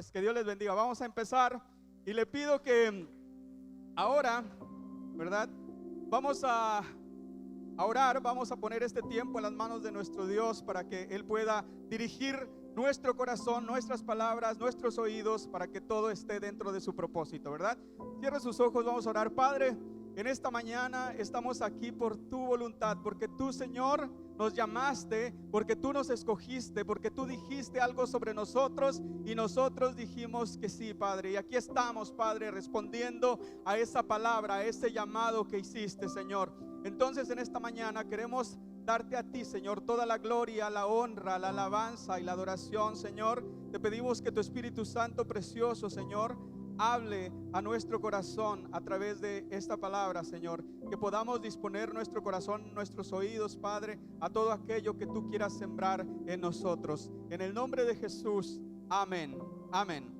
pues que Dios les bendiga. Vamos a empezar y le pido que ahora, ¿verdad? Vamos a orar, vamos a poner este tiempo en las manos de nuestro Dios para que Él pueda dirigir nuestro corazón, nuestras palabras, nuestros oídos, para que todo esté dentro de su propósito, ¿verdad? Cierre sus ojos, vamos a orar. Padre, en esta mañana estamos aquí por tu voluntad, porque tú, Señor, nos llamaste, porque tú nos escogiste, porque tú dijiste algo sobre nosotros y nosotros dijimos que sí, Padre. Y aquí estamos, Padre, respondiendo a esa palabra, a ese llamado que hiciste, Señor. Entonces en esta mañana queremos darte a ti, Señor, toda la gloria, la honra, la alabanza y la adoración, Señor. Te pedimos que tu Espíritu Santo precioso, Señor, hable a nuestro corazón a través de esta palabra, Señor. Que podamos disponer nuestro corazón, nuestros oídos, Padre, a todo aquello que tú quieras sembrar en nosotros. En el nombre de Jesús, amén, amén.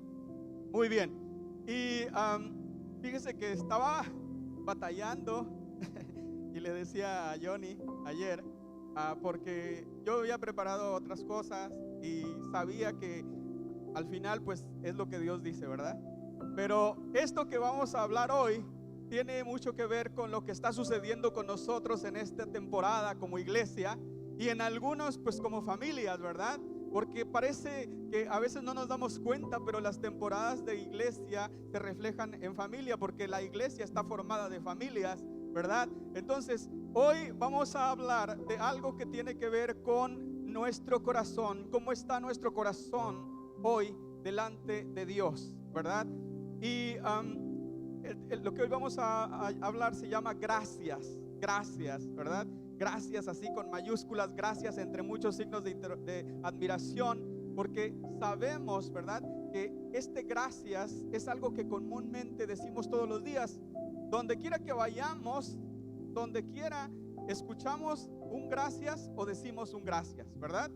Muy bien. Y fíjese que estaba batallando y le decía a Johnny ayer, porque yo había preparado otras cosas y sabía que al final pues es lo que Dios dice, ¿verdad? Pero esto que vamos a hablar hoy tiene mucho que ver con lo que está sucediendo con nosotros en esta temporada como iglesia y en algunos pues como familias, ¿verdad? Porque parece que a veces no nos damos cuenta, pero las temporadas de iglesia se reflejan en familia, porque la iglesia está formada de familias, ¿verdad? Entonces, hoy vamos a hablar de algo que tiene que ver con nuestro corazón, cómo está nuestro corazón hoy delante de Dios, ¿verdad? Y lo que hoy vamos a hablar se llama gracias, ¿verdad? Gracias así con mayúsculas, gracias entre muchos signos de admiración, porque sabemos, ¿verdad?, que este gracias es algo que comúnmente decimos todos los días. Donde quiera que vayamos, donde quiera, escuchamos un gracias o decimos un gracias, ¿verdad?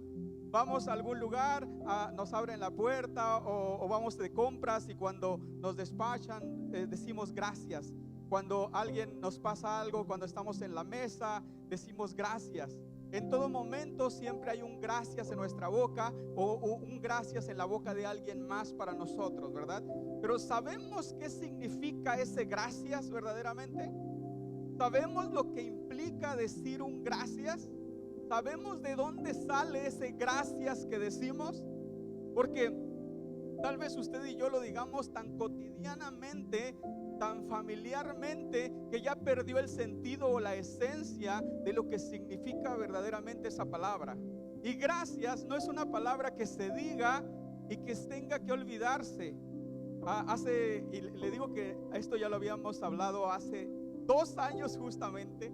Vamos a algún lugar, nos abren la puerta o vamos de compras y cuando nos despachan decimos gracias. Cuando alguien nos pasa algo, cuando estamos en la mesa, decimos gracias. En todo momento siempre hay un gracias en nuestra boca o un gracias en la boca de alguien más para nosotros, ¿verdad? Pero ¿sabemos qué significa ese gracias verdaderamente? ¿Sabemos lo que implica decir un gracias? ¿Sabemos de dónde sale ese gracias que decimos? Porque tal vez usted y yo lo digamos tan cotidianamente, tan familiarmente, que ya perdió el sentido o la esencia de lo que significa verdaderamente esa palabra. Y gracias no es una palabra que se diga y que tenga que olvidarse. Y le digo que esto ya lo habíamos hablado hace 2 años justamente,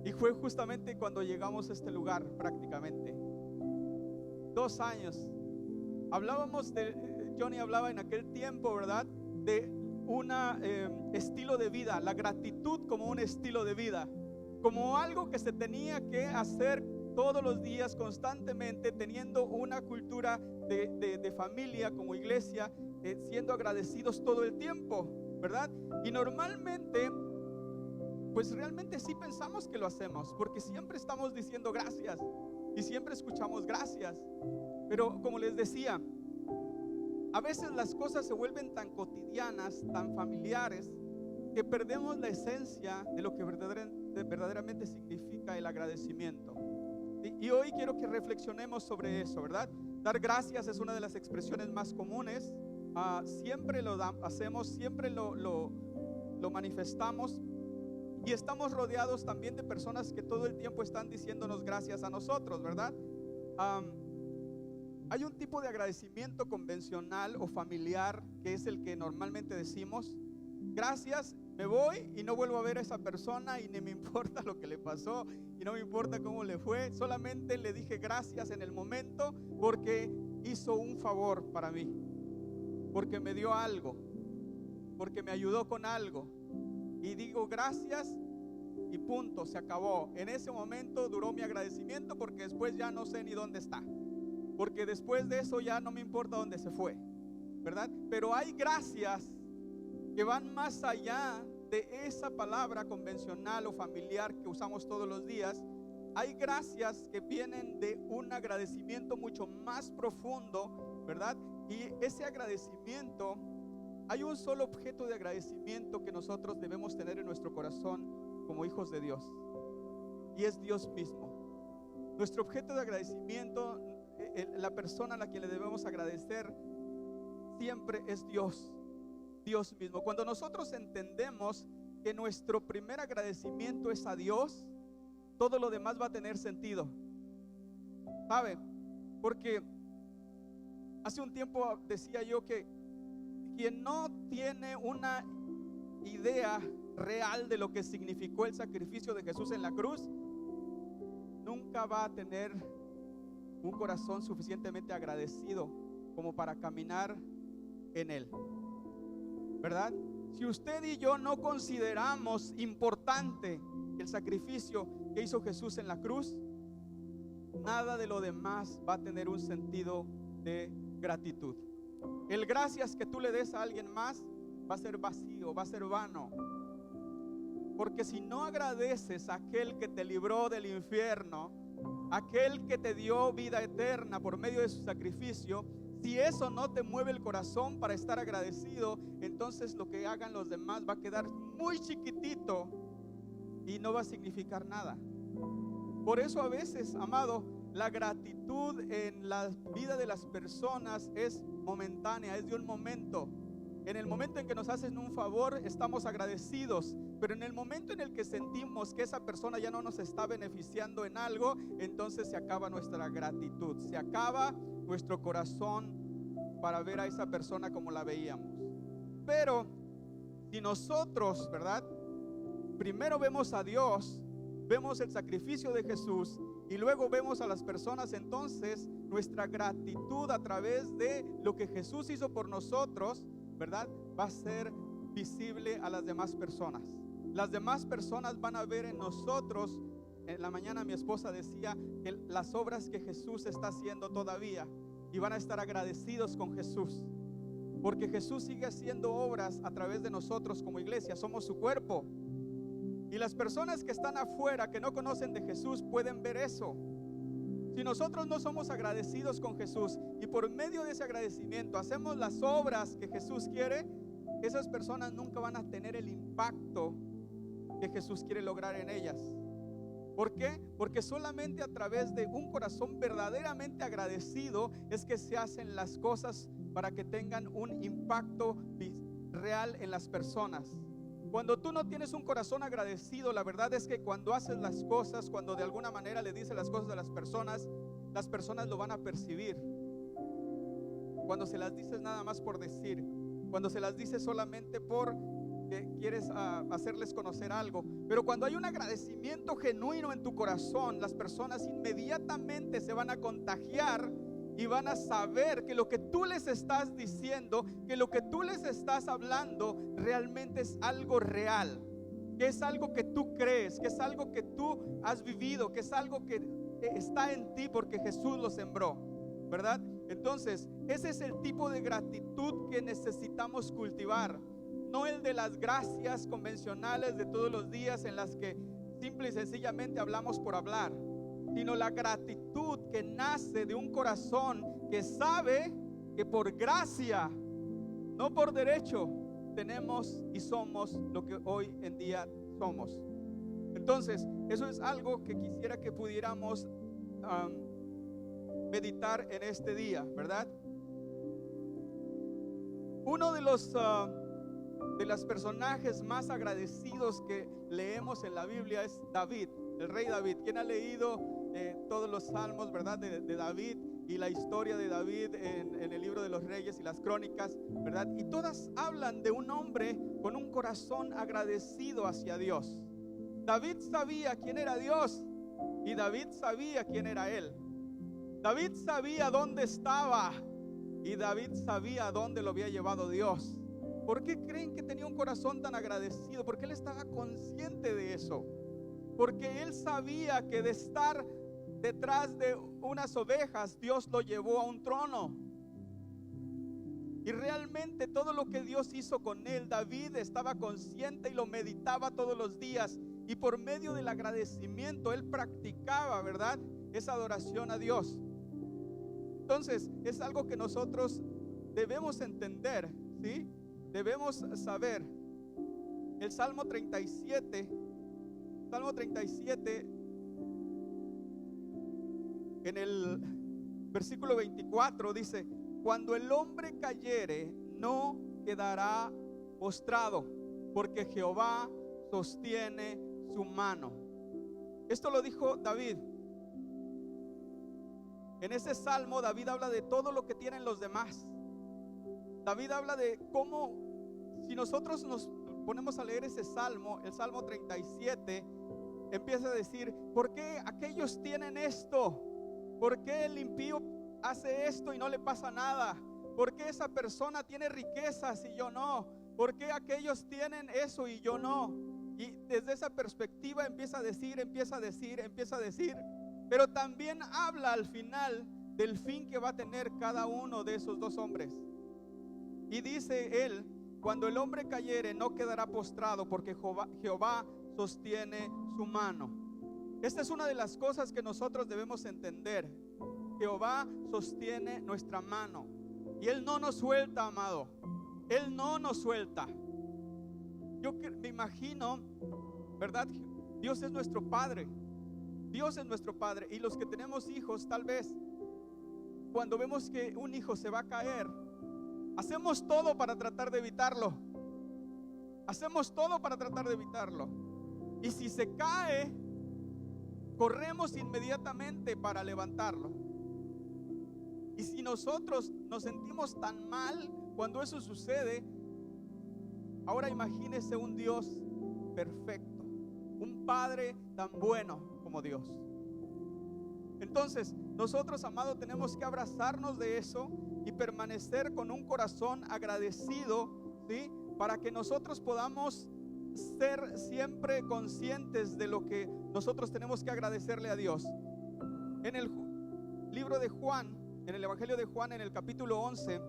y fue justamente cuando llegamos a este lugar prácticamente. 2 años. Hablábamos Johnny hablaba en aquel tiempo, ¿verdad?, de un estilo de vida, la gratitud como un estilo de vida, como algo que se tenía que hacer todos los días constantemente, teniendo una cultura de familia como iglesia, siendo agradecidos todo el tiempo, ¿verdad? Y normalmente pues realmente sí pensamos que lo hacemos, porque siempre estamos diciendo gracias y siempre escuchamos gracias. Pero como les decía, a veces las cosas se vuelven tan cotidianas, tan familiares, que perdemos la esencia de lo que verdaderamente significa el agradecimiento. Y hoy quiero que reflexionemos sobre eso, ¿verdad? Dar gracias es una de las expresiones más comunes. Siempre lo hacemos, siempre lo manifestamos. Y estamos rodeados también de personas que todo el tiempo están diciéndonos gracias a nosotros, ¿verdad? Hay un tipo de agradecimiento convencional o familiar que es el que normalmente decimos: gracias, me voy y no vuelvo a ver a esa persona y ni me importa lo que le pasó y no me importa cómo le fue, solamente le dije gracias en el momento porque hizo un favor para mí, porque me dio algo, porque me ayudó con algo. Y digo gracias y punto, se acabó. En ese momento duró mi agradecimiento, porque después ya no sé ni dónde está, porque después de eso ya no me importa dónde se fue, ¿verdad? Pero hay gracias que van más allá de esa palabra convencional o familiar que usamos todos los días. Hay gracias que vienen de un agradecimiento mucho más profundo, ¿verdad? Y ese agradecimiento, hay un solo objeto de agradecimiento que nosotros debemos tener en nuestro corazón como hijos de Dios, y es Dios mismo. Nuestro objeto de agradecimiento, la persona a la que le debemos agradecer siempre es Dios, Dios mismo. Cuando nosotros entendemos que nuestro primer agradecimiento es a Dios, todo lo demás va a tener sentido. ¿Sabe? Porque hace un tiempo decía yo que quien no tiene una idea real de lo que significó el sacrificio de Jesús en la cruz, nunca va a tener un corazón suficientemente agradecido como para caminar en él, ¿verdad? Si usted y yo no consideramos importante el sacrificio que hizo Jesús en la cruz, nada de lo demás va a tener un sentido de gratitud. El gracias que tú le des a alguien más va a ser vacío, va a ser vano. Porque si no agradeces a aquel que te libró del infierno, aquel que te dio vida eterna por medio de su sacrificio, si eso no te mueve el corazón para estar agradecido, entonces lo que hagan los demás va a quedar muy chiquitito y no va a significar nada. Por eso a veces, amado, la gratitud en la vida de las personas es momentánea, es de un momento. En el momento en que nos hacen un favor, estamos agradecidos, pero en el momento en el que sentimos que esa persona ya no nos está beneficiando en algo, entonces se acaba nuestra gratitud, se acaba nuestro corazón para ver a esa persona como la veíamos. Pero si nosotros, ¿verdad?, primero vemos a Dios, vemos el sacrificio de Jesús y luego vemos a las personas, entonces nuestra gratitud a través de lo que Jesús hizo por nosotros, ¿verdad?, va a ser visible a las demás personas. Las demás personas van a ver en nosotros. En la mañana mi esposa decía que las obras que Jesús está haciendo todavía, y van a estar agradecidos con Jesús, porque Jesús sigue haciendo obras a través de nosotros como iglesia, somos su cuerpo. Y las personas que están afuera, que no conocen de Jesús, pueden ver eso. Si nosotros no somos agradecidos con Jesús y por medio de ese agradecimiento hacemos las obras que Jesús quiere, esas personas nunca van a tener el impacto que Jesús quiere lograr en ellas. ¿Por qué? Porque solamente a través de un corazón verdaderamente agradecido es que se hacen las cosas para que tengan un impacto real en las personas. Cuando tú no tienes un corazón agradecido, la verdad es que cuando haces las cosas, cuando de alguna manera le dices las cosas a las personas lo van a percibir. Cuando se las dices nada más por decir, cuando se las dices solamente por que quieres hacerles conocer algo. Pero cuando hay un agradecimiento genuino en tu corazón, las personas inmediatamente se van a contagiar y van a saber que lo que tú les estás diciendo, que lo que tú les estás hablando realmente es algo real, que es algo que tú crees, que es algo que tú has vivido, que es algo que está en ti porque Jesús lo sembró, ¿verdad? Entonces, ese es el tipo de gratitud que necesitamos cultivar, no el de las gracias convencionales de todos los días en las que simple y sencillamente hablamos por hablar, sino la gratitud que nace de un corazón que sabe que por gracia, no por derecho, tenemos y somos lo que hoy en día somos. Entonces, eso es algo que quisiera que pudiéramos meditar en este día, ¿verdad? Uno de los personajes más agradecidos que leemos en la Biblia es David, el rey David. ¿Quién ha leído todos los salmos, verdad, de David y la historia de David en el libro de los Reyes y las Crónicas, verdad? Y todas hablan de un hombre con un corazón agradecido hacia Dios. David sabía quién era Dios y David sabía quién era él. David sabía dónde estaba y David sabía dónde lo había llevado Dios. ¿Por qué creen que tenía un corazón tan agradecido? Porque él estaba consciente de eso. Porque él sabía que de estar detrás de unas ovejas, Dios lo llevó a un trono. Y realmente todo lo que Dios hizo con él, David estaba consciente y lo meditaba todos los días. Y por medio del agradecimiento, él practicaba, ¿verdad?, esa adoración a Dios. Entonces, es algo que nosotros debemos entender, ¿sí? Debemos saber. El Salmo 37, en el versículo 24 dice: cuando el hombre cayere, no quedará postrado, porque Jehová sostiene su mano. Esto lo dijo David. En ese salmo David habla de todo lo que tienen los demás. David habla de cómo, si nosotros nos ponemos a leer ese salmo, el Salmo 37, empieza a decir: ¿por qué aquellos tienen esto? ¿Por qué el impío hace esto y no le pasa nada? ¿Por qué esa persona tiene riquezas y yo no? ¿Por qué aquellos tienen eso y yo no? Y desde esa perspectiva empieza a decir, pero también habla al final del fin que va a tener cada uno de esos dos hombres. Y dice él: cuando el hombre cayere, no quedará postrado, porque Jehová sostiene su mano. Esta es una de las cosas que nosotros debemos entender. Jehová sostiene nuestra mano y Él no nos suelta, amado. Él no nos suelta. Yo me imagino, ¿verdad? Dios es nuestro Padre. Dios es nuestro Padre. Y los que tenemos hijos, tal vez, cuando vemos que un hijo se va a caer, hacemos todo para tratar de evitarlo. Hacemos todo para tratar de evitarlo. Y si se cae, corremos inmediatamente para levantarlo. Y si nosotros nos sentimos tan mal cuando eso sucede, ahora imagínese un Dios perfecto, un Padre tan bueno como Dios. Entonces, nosotros, amados, tenemos que abrazarnos de eso y permanecer con un corazón agradecido, ¿sí? Para que nosotros podamos ser siempre conscientes de lo que nosotros tenemos que agradecerle a Dios. En el libro de Juan, en el Evangelio de Juan, en el capítulo 11,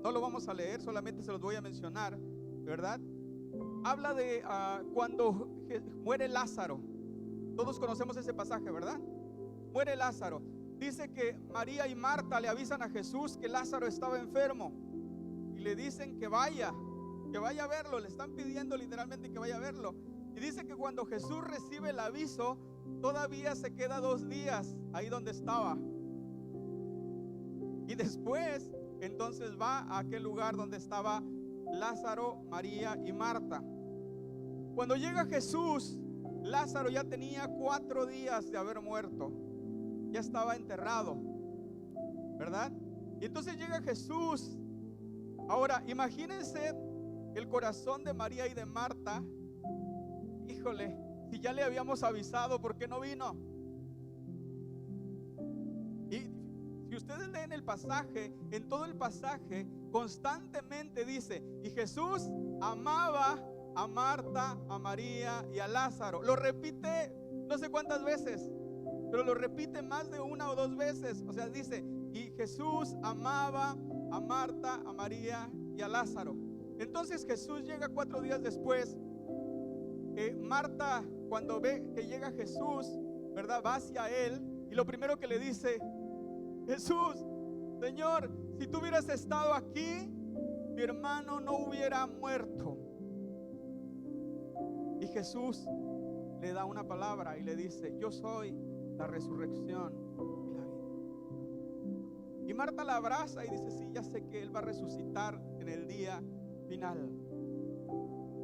no lo vamos a leer, solamente se los voy a mencionar, ¿verdad? Habla de cuando muere Lázaro. Todos conocemos ese pasaje, ¿verdad? Muere Lázaro. Dice que María y Marta le avisan a Jesús que Lázaro estaba enfermo y le dicen que vaya a verlo. Le están pidiendo literalmente que vaya a verlo. Y dice que cuando Jesús recibe el aviso, todavía se queda 2 días ahí donde estaba. Y después, entonces va a aquel lugar donde estaba Lázaro, María y Marta. Cuando llega Jesús, Lázaro ya tenía 4 días de haber muerto. Ya estaba enterrado, ¿verdad? Y entonces llega Jesús. Ahora, imagínense el corazón de María y de Marta. Híjole, si ya le habíamos avisado, ¿por qué no vino? Y si ustedes leen el pasaje, en todo el pasaje constantemente dice: y Jesús amaba a Marta, a María y a Lázaro. Lo repite no sé cuántas veces, pero lo repite más de 1 o 2 veces. O sea, dice: y Jesús amaba a Marta, a María y a Lázaro. Entonces Jesús llega 4 días después. Marta, cuando ve que llega Jesús, ¿verdad?, va hacia él y lo primero que le dice: Jesús, Señor, si tú hubieras estado aquí, mi hermano no hubiera muerto. Y Jesús le da una palabra y le dice: yo soy la resurrección y la vida. Y Marta la abraza y dice: sí, ya sé que Él va a resucitar en el día final.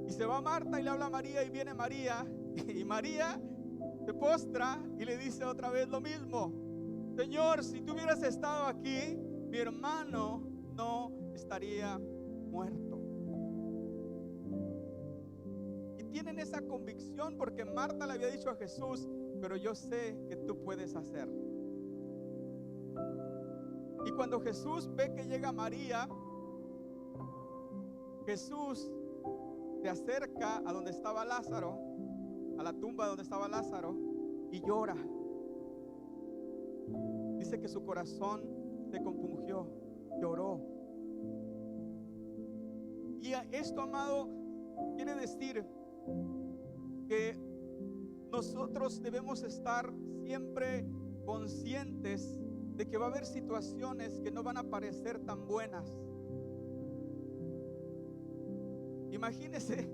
Y se va Marta y le habla a María, y viene María, y María se postra y le dice otra vez lo mismo: Señor, si tú hubieras estado aquí, mi hermano no estaría muerto. Y tienen esa convicción porque Marta le había dicho a Jesús: pero yo sé que tú puedes hacerlo. Y cuando Jesús ve que llega María, Jesús se acerca a donde estaba Lázaro, a la tumba donde estaba Lázaro, y llora. Dice que su corazón se compungió, lloró. Y esto, amado, quiere decir que nosotros debemos estar siempre conscientes de que va a haber situaciones que no van a parecer tan buenas, Imagínese,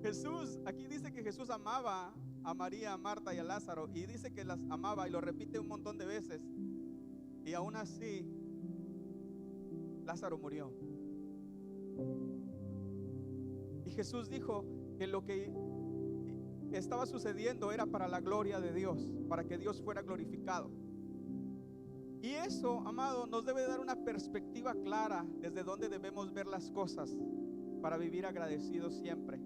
Jesús, aquí dice que Jesús amaba a María, a Marta y a Lázaro, y dice que las amaba y lo repite un montón de veces, y aún así Lázaro murió. Y Jesús dijo que lo que estaba sucediendo era para la gloria de Dios, para que Dios fuera glorificado. Y eso, amado, nos debe dar una perspectiva clara desde donde debemos ver las cosas para vivir agradecidos siempre.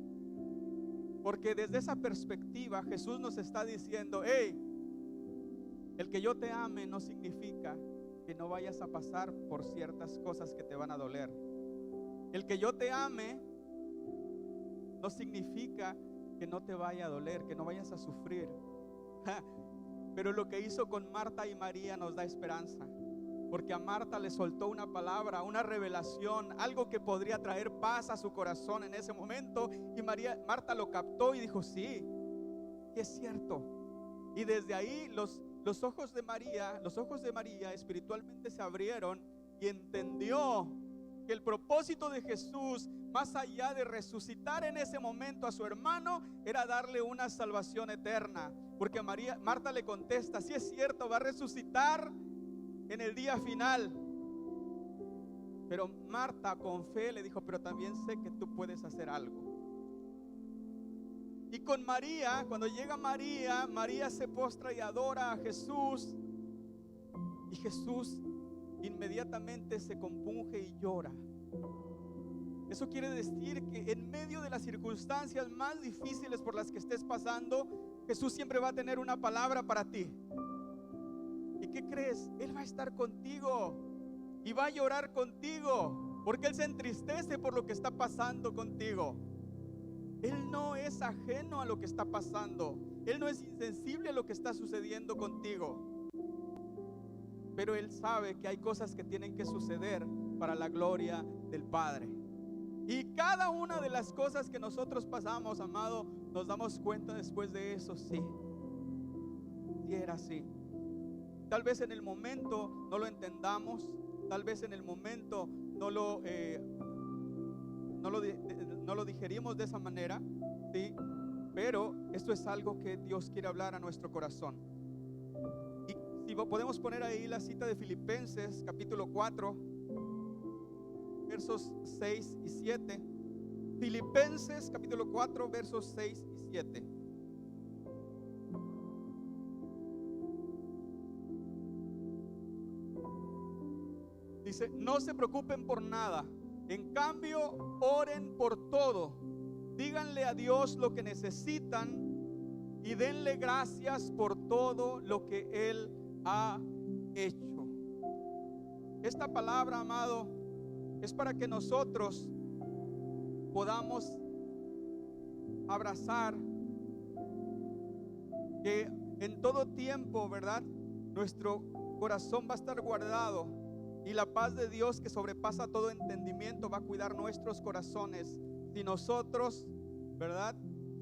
Porque desde esa perspectiva Jesús nos está diciendo: hey, el que yo te ame no significa que no vayas a pasar por ciertas cosas que te van a doler. El que yo te ame no significa que no te vaya a doler, que no vayas a sufrir. Pero lo que hizo con Marta y María nos da esperanza, porque a Marta le soltó una palabra, una revelación, algo que podría traer paz a su corazón en ese momento, y Marta lo captó y dijo: sí, es cierto. Y desde ahí los ojos de María espiritualmente se abrieron y entendió que el propósito de Jesús, más allá de resucitar en ese momento a su hermano, era darle una salvación eterna. Porque Marta le contesta: sí, es cierto, va a resucitar en el día final. Pero Marta con fe le dijo: pero también sé que tú puedes hacer algo. Y con María, cuando llega María se postra y adora a Jesús, y Jesús inmediatamente se compunge y llora. Eso quiere decir que en medio de las circunstancias más difíciles por las que estés pasando, Jesús siempre va a tener una palabra para ti. ¿Y qué crees? Él va a estar contigo y va a llorar contigo, porque Él se entristece por lo que está pasando contigo. Él no es ajeno a lo que está pasando. Él no es insensible a lo que está sucediendo contigo. Pero Él sabe que hay cosas que tienen que suceder para la gloria del Padre. Y cada una de las cosas que nosotros pasamos, amado, nos damos cuenta después de eso: sí era así. Tal vez en el momento no lo entendamos, tal vez en el momento no lo digerimos de esa manera, ¿sí? Pero esto es algo que Dios quiere hablar a nuestro corazón. Y si podemos poner ahí la cita de Filipenses capítulo 4, versos 6 y 7. Filipenses capítulo 4, versos 6 y 7. Dice: no se preocupen por nada, en cambio oren por todo, díganle a Dios lo que necesitan y denle gracias por todo lo que Él ha hecho. Esta palabra, amado, es para que nosotros podamos abrazar que en todo tiempo, ¿verdad?, nuestro corazón va a estar guardado, y la paz de Dios, que sobrepasa todo entendimiento, va a cuidar nuestros corazones si nosotros, ¿verdad?,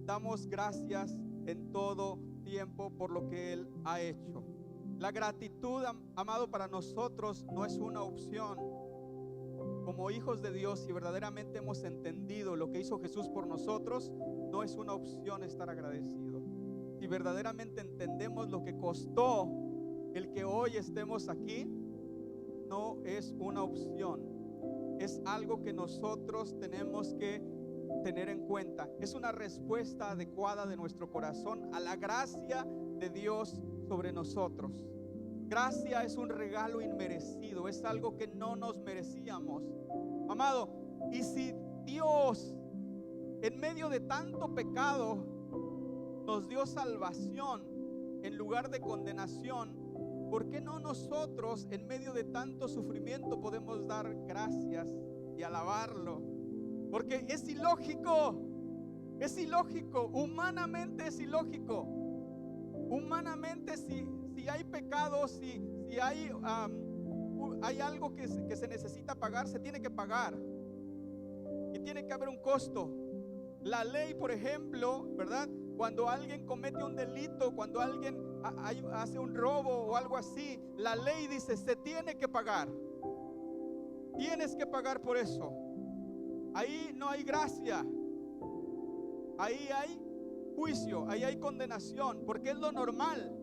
damos gracias en todo tiempo por lo que Él ha hecho. La gratitud, amado, para nosotros no es una opción. Como hijos de Dios, si verdaderamente hemos entendido lo que hizo Jesús por nosotros, no es una opción estar agradecido. Si verdaderamente entendemos lo que costó el que hoy estemos aquí, no es una opción. Es algo que nosotros tenemos que tener en cuenta. Es una respuesta adecuada de nuestro corazón a la gracia de Dios sobre nosotros. Gracia es un regalo inmerecido, es algo que no nos merecíamos, amado. Y si Dios, en medio de tanto pecado, nos dio salvación en lugar de condenación, ¿por qué no nosotros, en medio de tanto sufrimiento, podemos dar gracias y alabarlo? Porque es ilógico, humanamente es ilógico. Humanamente, si hay pecado, si hay algo que se necesita pagar, se tiene que pagar. Y tiene que haber un costo. La ley, por ejemplo, ¿verdad?, cuando alguien comete un delito, cuando alguien hace un robo o algo así, la ley dice: se tiene que pagar. Tienes que pagar por eso. ahí no hay gracia, ahí hay juicio, ahí hay condenación, porque es lo normal.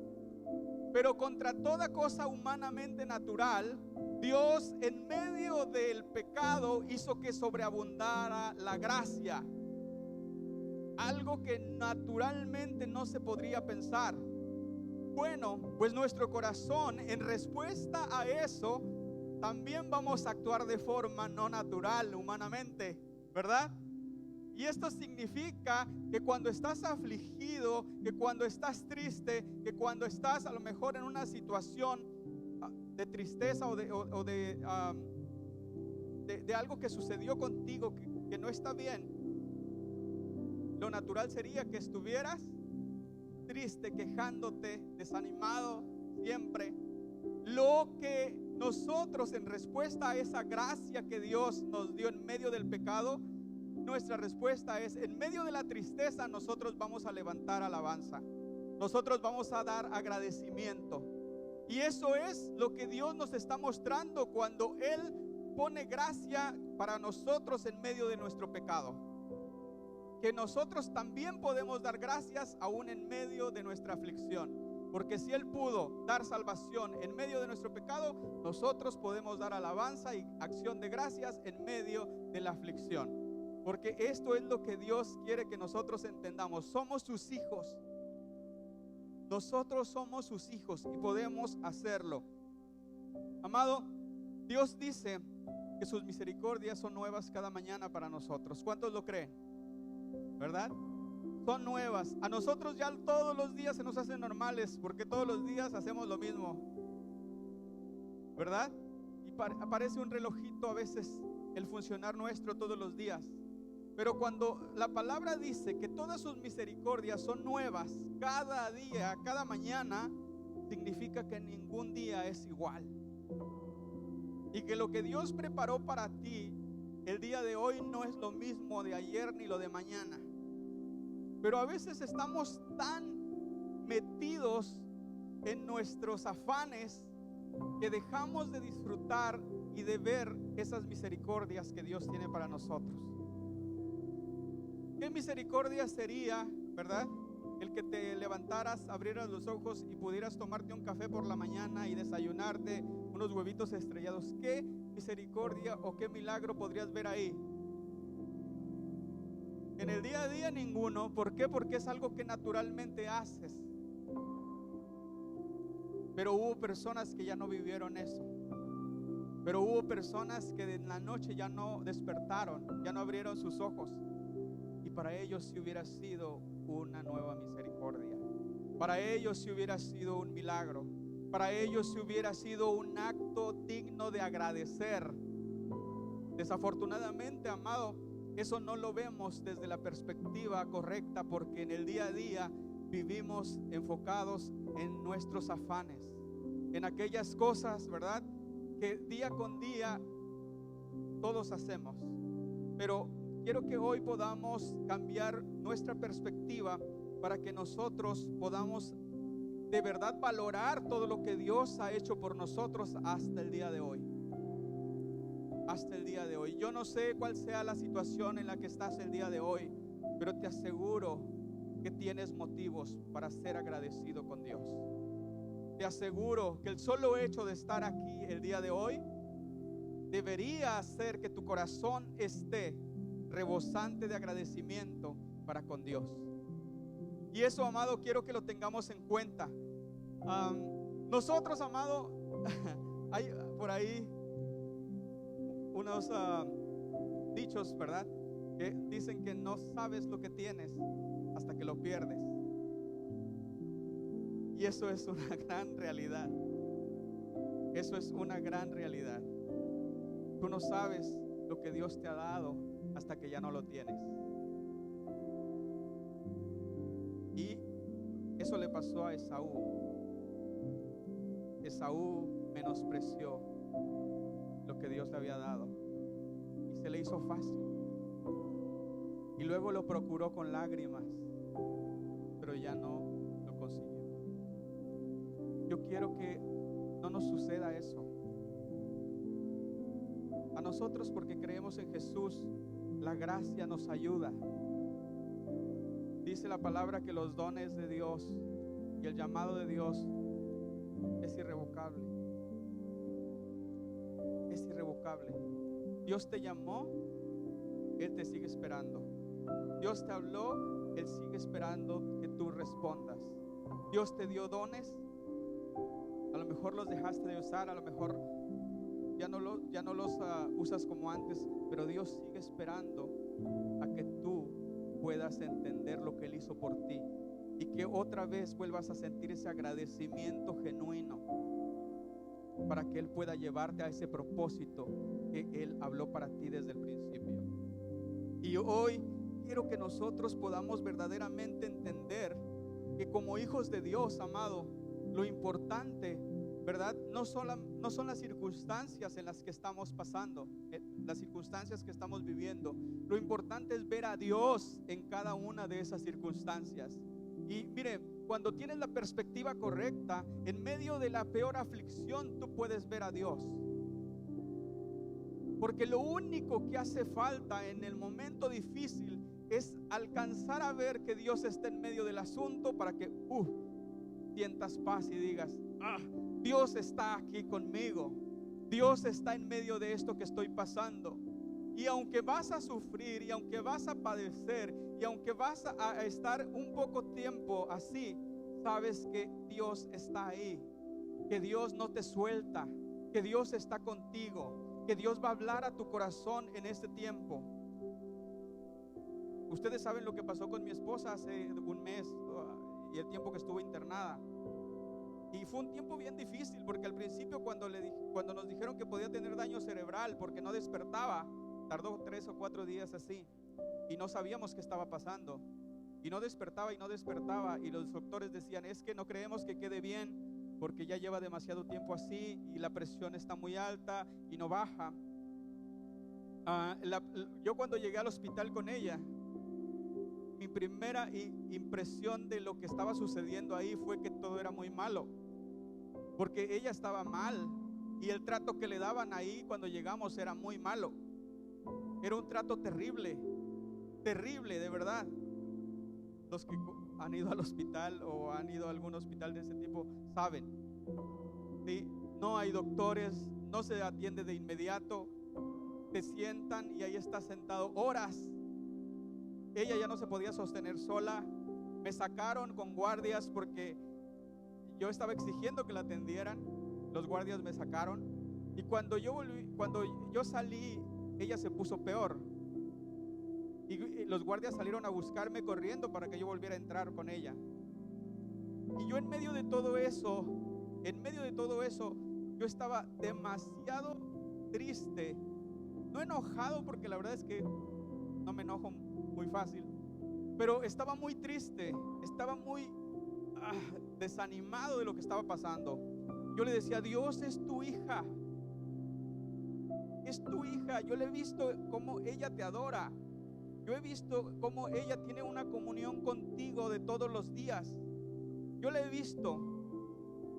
Pero contra toda cosa humanamente natural, Dios en medio del pecado hizo que sobreabundara la gracia, algo que naturalmente no se podría pensar. Bueno, pues nuestro corazón, en respuesta a eso, también vamos a actuar de forma no natural humanamente, ¿verdad? Y esto significa que cuando estás afligido, que cuando estás triste, que cuando estás a lo mejor en una situación de tristeza o de algo que sucedió contigo que no está bien, lo natural sería que estuvieras triste, quejándote, desanimado siempre. Lo que nosotros, en respuesta a esa gracia que Dios nos dio en medio del pecado, nuestra respuesta es: en medio de la tristeza nosotros vamos a levantar alabanza, nosotros vamos a dar agradecimiento. Y eso es lo que Dios nos está mostrando cuando Él pone gracia para nosotros en medio de nuestro pecado, que nosotros también podemos dar gracias aún en medio de nuestra aflicción, porque si Él pudo dar salvación en medio de nuestro pecado, nosotros podemos dar alabanza y acción de gracias en medio de la aflicción. Porque esto es lo que Dios quiere que nosotros entendamos. Somos sus hijos. Nosotros somos sus hijos y podemos hacerlo. Amado, Dios dice que sus misericordias son nuevas cada mañana para nosotros. ¿Cuántos lo creen? ¿Verdad? Son nuevas. A nosotros ya todos los días se nos hacen normales, porque todos los días hacemos lo mismo, ¿verdad? Y aparece un relojito a veces el funcionar nuestro todos los días. Pero cuando la palabra dice que todas sus misericordias son nuevas cada día, cada mañana, significa que ningún día es igual. Y que lo que Dios preparó para ti el día de hoy no es lo mismo de ayer ni lo de mañana. Pero a veces estamos tan metidos en nuestros afanes que dejamos de disfrutar y de ver esas misericordias que Dios tiene para nosotros. ¿Qué misericordia sería, verdad? El que te levantaras, abrieras los ojos y pudieras tomarte un café por la mañana y desayunarte unos huevitos estrellados. ¿Qué misericordia o qué milagro podrías ver ahí? En el día a día ninguno. ¿Por qué? Porque es algo que naturalmente haces. Pero hubo personas que ya no vivieron eso. Pero hubo personas que en la noche ya no despertaron, ya no abrieron sus ojos. Y para ellos sí hubiera sido una nueva misericordia. Para ellos sí hubiera sido un milagro. Para ellos sí hubiera sido un acto digno de agradecer. Desafortunadamente, amado, eso no lo vemos desde la perspectiva correcta, porque en el día a día vivimos enfocados en nuestros afanes, en aquellas cosas, ¿verdad?, que día con día todos hacemos. Pero quiero que hoy podamos cambiar nuestra perspectiva para que nosotros podamos de verdad valorar todo lo que Dios ha hecho por nosotros hasta el día de hoy. Hasta el día de hoy. Yo no sé cuál sea la situación en la que estás el día de hoy, pero te aseguro que tienes motivos para ser agradecido con Dios. Te aseguro que el solo hecho de estar aquí el día de hoy debería hacer que tu corazón esté rebosante de agradecimiento para con Dios. Y eso, amado, quiero que lo tengamos en cuenta. Nosotros, amado, hay por ahí unos dichos, ¿verdad?, que dicen que no sabes lo que tienes hasta que lo pierdes. Y eso es una gran realidad. Eso es una gran realidad. Tú no sabes lo que Dios te ha dado hasta que ya no lo tienes. Y eso le pasó a Esaú. Esaú menospreció lo que Dios le había dado y se le hizo fácil. Y luego lo procuró con lágrimas, pero ya no lo consiguió. Yo quiero que no nos suceda eso. A nosotros, porque creemos en Jesús, La gracia nos ayuda. Dice la palabra que los dones de Dios y el llamado de Dios es irrevocable. Es irrevocable. Dios te llamó, Él te sigue esperando. Dios te habló, Él sigue esperando que tú respondas. Dios te dio dones, a lo mejor los dejaste de usar, a lo mejor ya no los usas como antes, pero Dios sigue esperando a que tú puedas entender lo que Él hizo por ti y que otra vez vuelvas a sentir ese agradecimiento genuino para que Él pueda llevarte a ese propósito que Él habló para ti desde el principio. Y hoy quiero que nosotros podamos verdaderamente entender que como hijos de Dios, amado, lo importante, ¿verdad? No son las circunstancias en las que estamos pasando, las circunstancias que estamos viviendo. Lo importante es ver a Dios en cada una de esas circunstancias. Y mire, cuando tienes la perspectiva correcta, en medio de la peor aflicción, tú puedes ver a Dios. Porque lo único que hace falta en el momento difícil es alcanzar a ver que Dios está en medio del asunto para que sientas paz y digas: Dios está aquí conmigo. Dios está en medio de esto que estoy pasando. Y aunque vas a sufrir, y aunque vas a padecer, y aunque vas a estar un poco tiempo así, sabes que Dios está ahí, que Dios no te suelta, que Dios está contigo, que Dios va a hablar a tu corazón en este tiempo. Ustedes saben lo que pasó con mi esposa hace un mes y el tiempo que estuvo internada. Y fue un tiempo bien difícil, porque al principio cuando nos dijeron que podía tener daño cerebral porque no despertaba, tardó 3 o 4 días así, y no sabíamos qué estaba pasando, y no despertaba, y los doctores decían: es que no creemos que quede bien, porque ya lleva demasiado tiempo así, y la presión está muy alta y no baja. Yo cuando llegué al hospital con ella, mi primera impresión de lo que estaba sucediendo ahí fue que todo era muy malo, porque ella estaba mal, y el trato que le daban ahí cuando llegamos era muy malo. Era un trato terrible, terrible, de verdad. Los que han ido al hospital o han ido a algún hospital de ese tipo saben, ¿sí? No hay doctores, no se atiende de inmediato, te sientan y ahí estás sentado horas. Ella ya no se podía sostener sola. Me sacaron con guardias porque yo estaba exigiendo que la atendieran. Los guardias me sacaron, y cuando yo salí, ella se puso peor, y los guardias salieron a buscarme corriendo para que yo volviera a entrar con ella. Y yo en medio de todo eso, yo estaba demasiado triste, no enojado, porque la verdad es que no me enojo muy fácil, pero estaba muy triste, estaba muy desanimado de lo que estaba pasando. Yo le decía: Dios, es tu hija, es tu hija. Yo le he visto cómo ella te adora, yo he visto cómo ella tiene una comunión contigo de todos los días. Yo la he visto.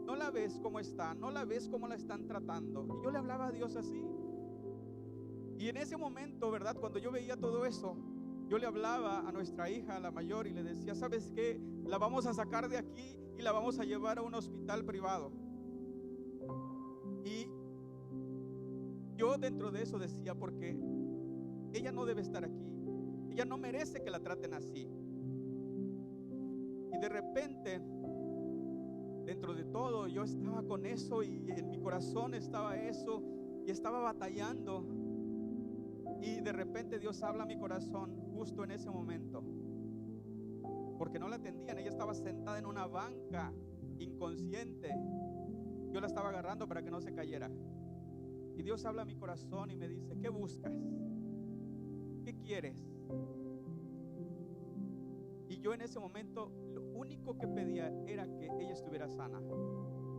No la ves cómo está, no la ves cómo la están tratando. Y yo le hablaba a Dios así. Y en ese momento, ¿verdad?, cuando yo veía todo eso, yo le hablaba a nuestra hija, a la mayor, y le decía: ¿sabes qué? La vamos a sacar de aquí y la vamos a llevar a un hospital privado. Y yo dentro de eso decía: porque ella no debe estar aquí, ella no merece que la traten así. Y de repente, dentro de todo, yo estaba con eso, y en mi corazón estaba eso, y estaba batallando. Y de repente Dios habla a mi corazón justo en ese momento, porque no la atendían. Ella estaba sentada en una banca, inconsciente. Yo la estaba agarrando para que no se cayera. Y Dios habla a mi corazón y me dice: ¿qué buscas? ¿Qué quieres? Y yo en ese momento lo único que pedía era que ella estuviera sana,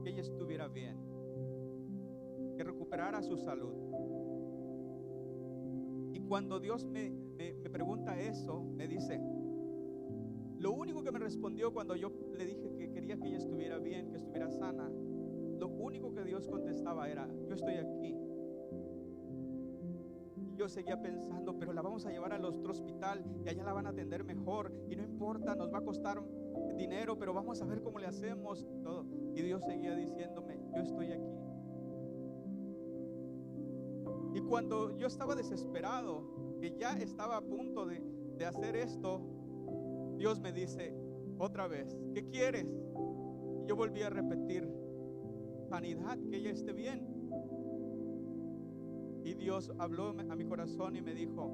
que ella estuviera bien, que recuperara su salud. Y cuando Dios me pregunta eso, me dice, lo único que me respondió cuando yo le dije que quería que ella estuviera bien, que estuviera sana, lo único que Dios contestaba era: yo estoy aquí. Y yo seguía pensando, pero la vamos a llevar al otro hospital y allá la van a atender mejor, y no importa, nos va a costar dinero, pero vamos a ver cómo le hacemos todo. Y Dios seguía diciéndome, yo estoy aquí. Y cuando yo estaba desesperado, que ya estaba a punto de hacer esto, Dios me dice otra vez, ¿qué quieres? Y yo volví a repetir, sanidad, que ella esté bien. Y Dios habló a mi corazón y me dijo,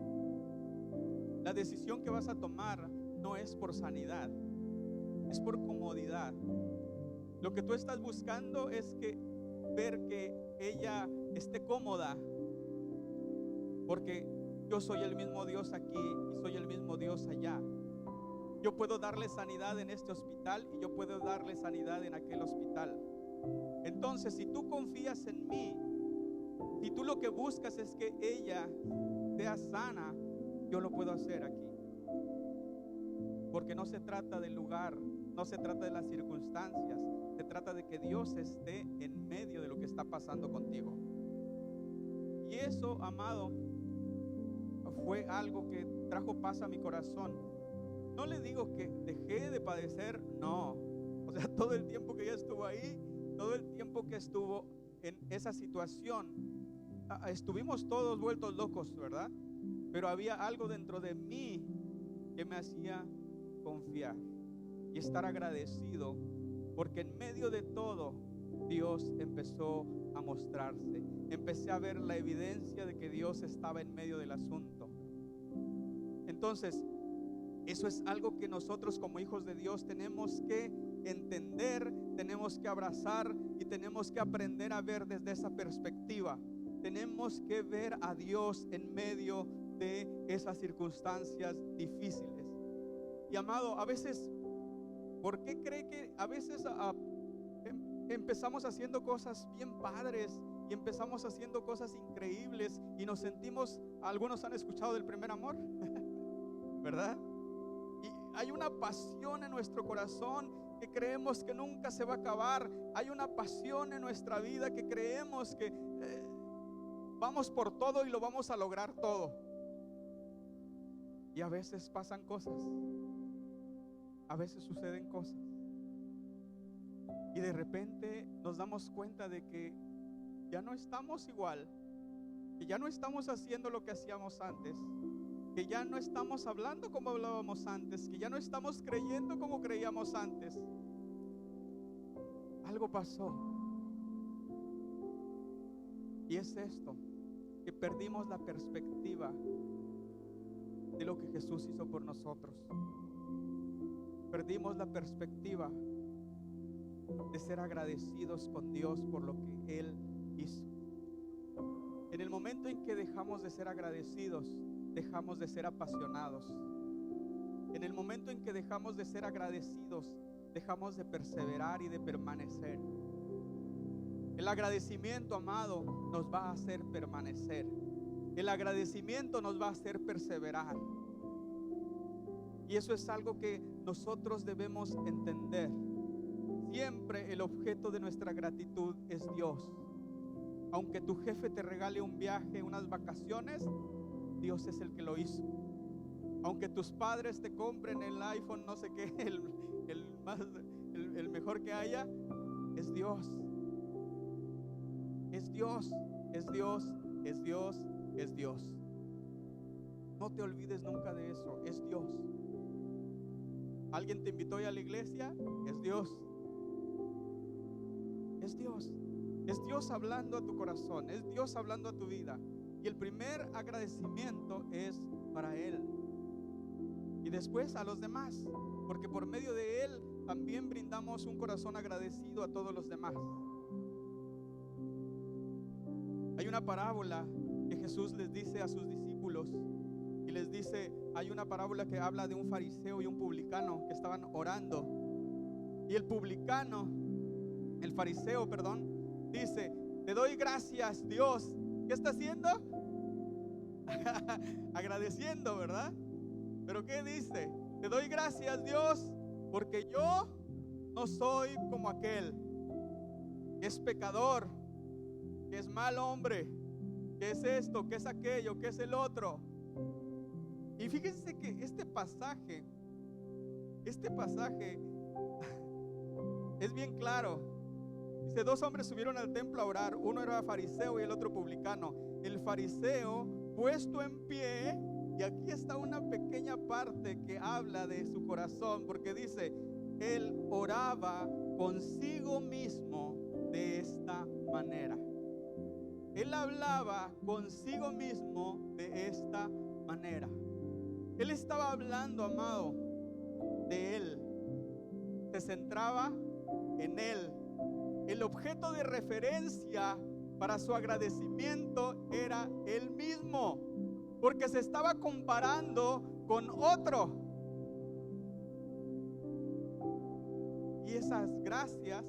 la decisión que vas a tomar no es por sanidad, es por comodidad. Lo que tú estás buscando es ver que ella esté cómoda, porque yo soy el mismo Dios aquí y soy el mismo Dios allá. Yo puedo darle sanidad en este hospital y yo puedo darle sanidad en aquel hospital. Entonces, si tú confías en mí, si tú lo que buscas es que ella sea sana, yo lo puedo hacer aquí. Porque no se trata del lugar, no se trata de las circunstancias, se trata de que Dios esté en medio de lo que está pasando contigo. Y eso, amado, fue algo que trajo paz a mi corazón. No le digo que dejé de padecer, no. O sea, todo el tiempo que ella estuvo ahí, todo el tiempo que estuvo en esa situación, estuvimos todos vueltos locos, ¿verdad? Pero había algo dentro de mí que me hacía confiar y estar agradecido, porque en medio de todo Dios empezó a mostrarse. Empecé a ver la evidencia de que Dios estaba en medio del asunto. Entonces, eso es algo que nosotros como hijos de Dios tenemos que entender, tenemos que abrazar y tenemos que aprender a ver desde esa perspectiva. Tenemos que ver a Dios en medio de esas circunstancias difíciles. Y amado, a veces, ¿por qué cree que a veces empezamos haciendo cosas bien padres y empezamos haciendo cosas increíbles y nos sentimos, algunos han escuchado del primer amor, ¿verdad? Y hay una pasión en nuestro corazón que creemos que nunca se va a acabar. Hay una pasión en nuestra vida que creemos que vamos por todo y lo vamos a lograr todo. Y a veces pasan cosas, a veces suceden cosas, y de repente nos damos cuenta de que ya no estamos igual, que ya no estamos haciendo lo que hacíamos antes, que ya no estamos hablando como hablábamos antes, que ya no estamos creyendo como creíamos antes. Algo pasó. Y es esto, que perdimos la perspectiva de lo que Jesús hizo por nosotros. Perdimos la perspectiva de ser agradecidos con Dios por lo que Él hizo. En el momento en que dejamos de ser agradecidos, dejamos de ser apasionados. En el momento en que dejamos de ser agradecidos, dejamos de perseverar y de permanecer. El agradecimiento, amado, nos va a hacer permanecer. El agradecimiento nos va a hacer perseverar. Y eso es algo que nosotros debemos entender. Siempre el objeto de nuestra gratitud es Dios. Aunque tu jefe te regale un viaje, unas vacaciones, Dios es el que lo hizo. Aunque tus padres te compren el iPhone, no sé qué, el mejor que haya, es Dios. Es Dios, es Dios, es Dios, es Dios. No te olvides nunca de eso, es Dios. ¿Alguien te invitó hoy a la iglesia? Es Dios. Es Dios. Es Dios hablando a tu corazón, es Dios hablando a tu vida. Y el primer agradecimiento es para Él. Y después a los demás, porque por medio de Él también brindamos un corazón agradecido a todos los demás. Hay una parábola que Jesús les dice a sus discípulos, y les dice, hay una parábola que habla de un fariseo y un publicano que estaban orando. Y el fariseo, dice, te doy gracias, Dios. ¿Qué está haciendo? Agradeciendo, ¿verdad? Pero ¿qué dice? Te doy gracias, Dios, porque yo no soy como aquel que es pecador, que es mal hombre, ¿Qué es esto? ¿Qué es aquello? ¿Qué es el otro? Y fíjense que este pasaje es bien claro. Dice, 2 hombres subieron al templo a orar. Uno era fariseo y el otro publicano. El fariseo, puesto en pie, y aquí está una pequeña parte que habla de su corazón, porque dice, él oraba consigo mismo de esta manera. Él hablaba consigo mismo de esta manera. Él estaba hablando, amado, de él. Se centraba en él. El objeto de referencia para su agradecimiento era él mismo, porque se estaba comparando con otro. Y esas gracias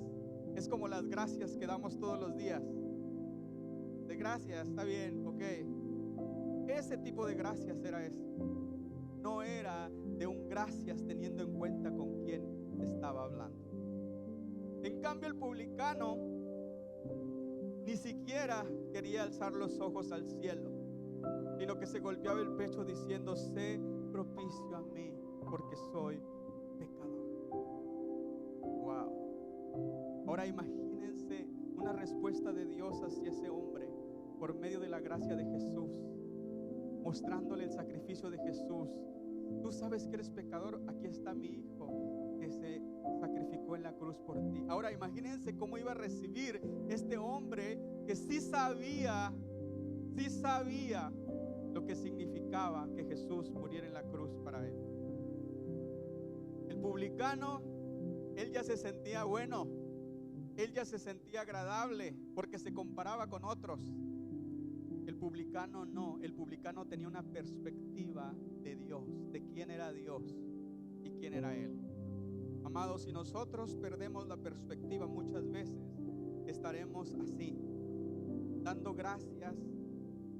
es como las gracias que damos todos los días. De gracias, está bien, ok. Ese tipo de gracias era eso. No era de un gracias teniendo en cuenta con quién estaba hablando. En cambio, el publicano ni siquiera quería alzar los ojos al cielo, sino que se golpeaba el pecho diciendo, sé propicio a mí, porque soy pecador. Wow. Ahora imagínense una respuesta de Dios hacia ese hombre por medio de la gracia de Jesús, mostrándole el sacrificio de Jesús. Tú sabes que eres pecador, aquí está mi hijo que se sacrificó en la cruz por ti. Ahora imagínense cómo iba a recibir este hombre que sí sabía lo que significaba que Jesús muriera en la cruz para él. El publicano, él ya se sentía bueno, él ya se sentía agradable porque se comparaba con otros. El publicano no, el publicano tenía una perspectiva de Dios, de quién era Dios y quién era él. Amados, si nosotros perdemos la perspectiva muchas veces, estaremos así, dando gracias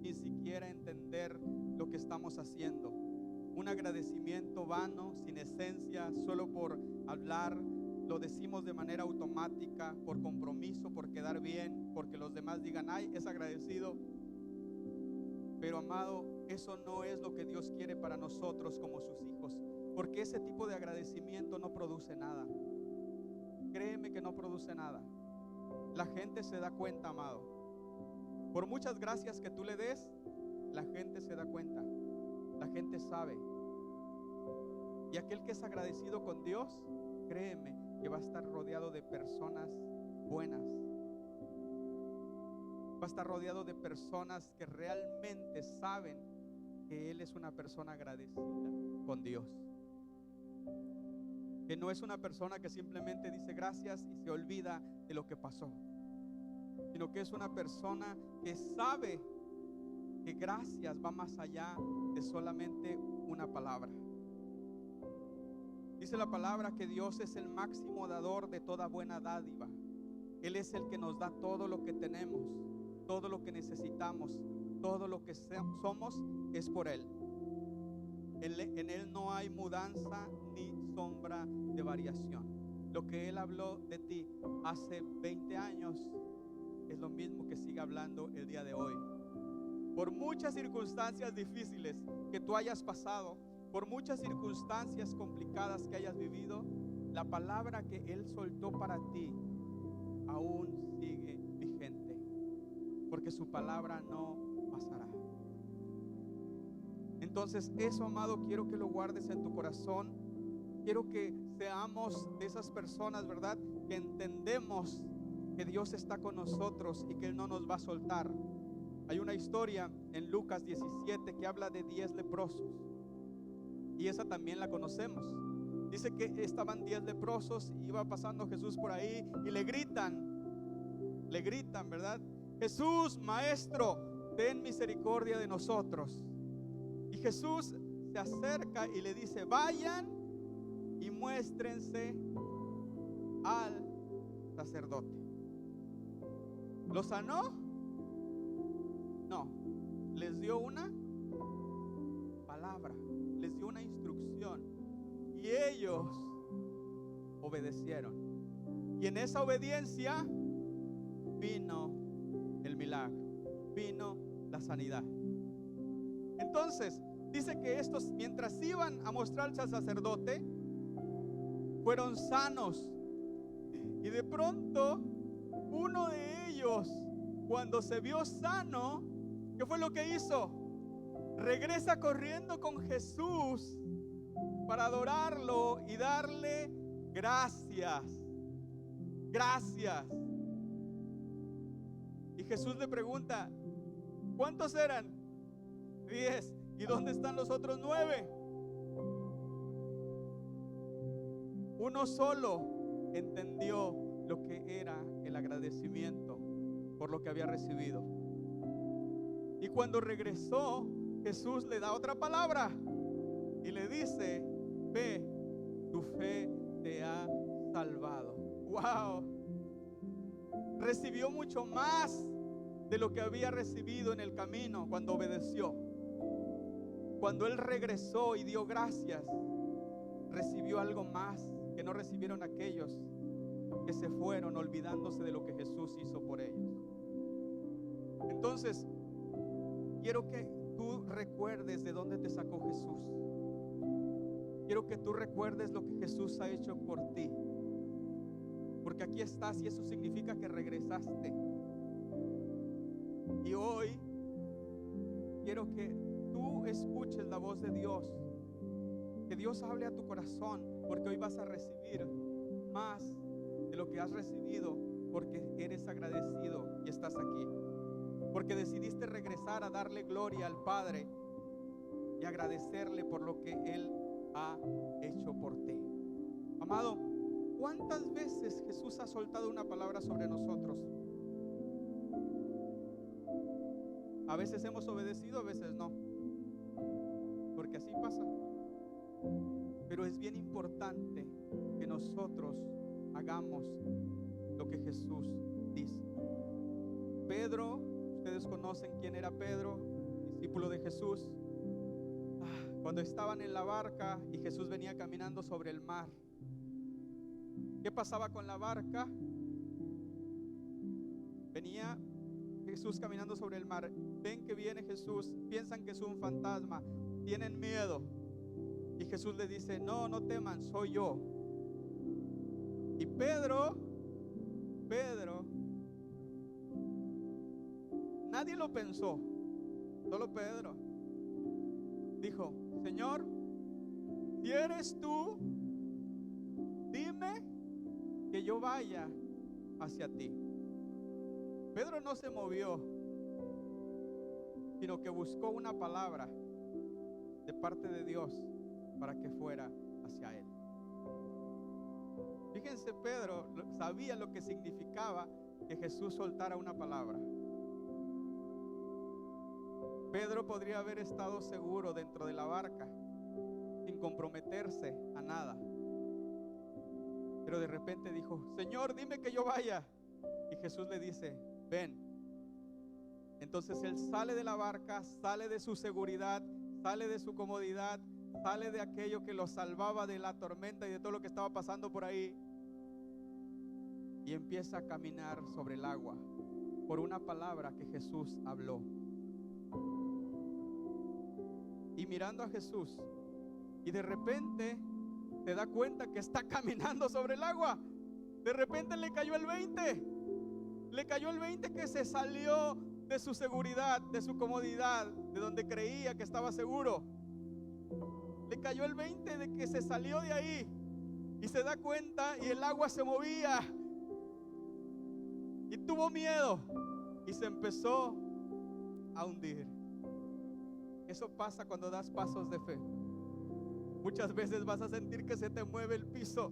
sin siquiera entender lo que estamos haciendo. Un agradecimiento vano, sin esencia, solo por hablar, lo decimos de manera automática, por compromiso, por quedar bien, porque los demás digan, ay, es agradecido. Pero amado, eso no es lo que Dios quiere para nosotros como sus hijos, porque ese tipo de agradecimiento no produce nada. Créeme que no produce nada. La gente se da cuenta, amado. Por muchas gracias que tú le des, la gente se da cuenta. La gente sabe. Y aquel que es agradecido con Dios, créeme que va a estar rodeado de personas buenas. Va a estar rodeado de personas que realmente saben que él es una persona agradecida con Dios. Que no es una persona que simplemente dice gracias y se olvida de lo que pasó, sino que es una persona que sabe que gracias va más allá de solamente una palabra. Dice la palabra que Dios es el máximo dador de toda buena dádiva. Él es el que nos da todo lo que tenemos, todo lo que necesitamos, todo lo que somos es por Él. En Él no hay mudanza ni sombra de variación. Lo que Él habló de ti hace 20 años es lo mismo que sigue hablando el día de hoy. Por muchas circunstancias difíciles que tú hayas pasado, por muchas circunstancias complicadas que hayas vivido, la palabra que Él soltó para ti aún sigue vigente, porque su palabra no pasará. Entonces eso, amado, quiero que lo guardes en tu corazón. Quiero que seamos de esas personas, ¿verdad?, que entendemos que Dios está con nosotros y que Él no nos va a soltar. Hay una historia en Lucas 17 que habla de 10 leprosos, y esa también la conocemos. Dice que estaban 10 leprosos y iba pasando Jesús por ahí y le gritan, ¿verdad? Jesús, maestro, ten misericordia de nosotros. Y Jesús se acerca y le dice, vayan y muéstrense al sacerdote. ¿Lo sanó? No, les dio una palabra, les dio una instrucción y ellos obedecieron. Y en esa obediencia vino el milagro, vino la sanidad. Entonces, dice que estos, mientras iban a mostrarse al sacerdote, fueron sanos. Y de pronto, uno de ellos, cuando se vio sano, ¿qué fue lo que hizo? Regresa corriendo con Jesús para adorarlo y darle gracias. Gracias. Y Jesús le pregunta, ¿cuántos eran? 10. ¿Y dónde están los otros 9? Uno solo entendió lo que era el agradecimiento por lo que había recibido. Y cuando regresó, Jesús le da otra palabra y le dice, ve, tu fe te ha salvado. ¡Wow! Recibió mucho más de lo que había recibido en el camino cuando obedeció. Cuando él regresó y dio gracias, recibió algo más que no recibieron aquellos que se fueron olvidándose de lo que Jesús hizo por ellos. Entonces, quiero que tú recuerdes de dónde te sacó Jesús. Quiero que tú recuerdes lo que Jesús ha hecho por ti. Porque aquí estás y eso significa que regresaste. Y hoy quiero que tú escuches la voz de Dios. Que Dios hable a tu corazón, porque hoy vas a recibir más de lo que has recibido, porque eres agradecido y estás aquí. Porque decidiste regresar a darle gloria al Padre y agradecerle por lo que Él ha hecho por ti. Amado, ¿cuántas veces Jesús ha soltado una palabra sobre nosotros? A veces hemos obedecido, a veces no, porque así pasa. Pero es bien importante que nosotros hagamos lo que Jesús dice. Pedro, ustedes conocen quién era Pedro, discípulo de Jesús. Cuando estaban en la barca y Jesús venía caminando sobre el mar, ¿qué pasaba con la barca? Venía Jesús caminando sobre el mar. Ven que viene Jesús, piensan que es un fantasma, tienen miedo. Y Jesús le dice, no, no teman, soy yo. Y Pedro, nadie lo pensó, solo Pedro dijo, Señor, si eres tú, dime que yo vaya hacia ti. Pedro no se movió, sino que buscó una palabra de parte de Dios para que fuera hacia él. Fíjense, Pedro sabía lo que significaba que Jesús soltara una palabra. Pedro podría haber estado seguro dentro de la barca, sin comprometerse a nada. Pero de repente dijo, Señor, dime que yo vaya. Y Jesús le dice, ven. Entonces él sale de la barca, sale de su seguridad, sale de su comodidad, sale de aquello que lo salvaba de la tormenta y de todo lo que estaba pasando por ahí, y empieza a caminar sobre el agua por una palabra que Jesús habló. Y mirando a Jesús, y de repente se da cuenta que está caminando sobre el agua. De repente le cayó el 20. Le cayó el 20 que se salió de su seguridad, de su comodidad, de donde creía que estaba seguro. Le cayó el 20 de que se salió de ahí y se da cuenta y el agua se movía y tuvo miedo y se empezó a hundir. Eso pasa cuando das pasos de fe. Muchas veces vas a sentir que se te mueve el piso.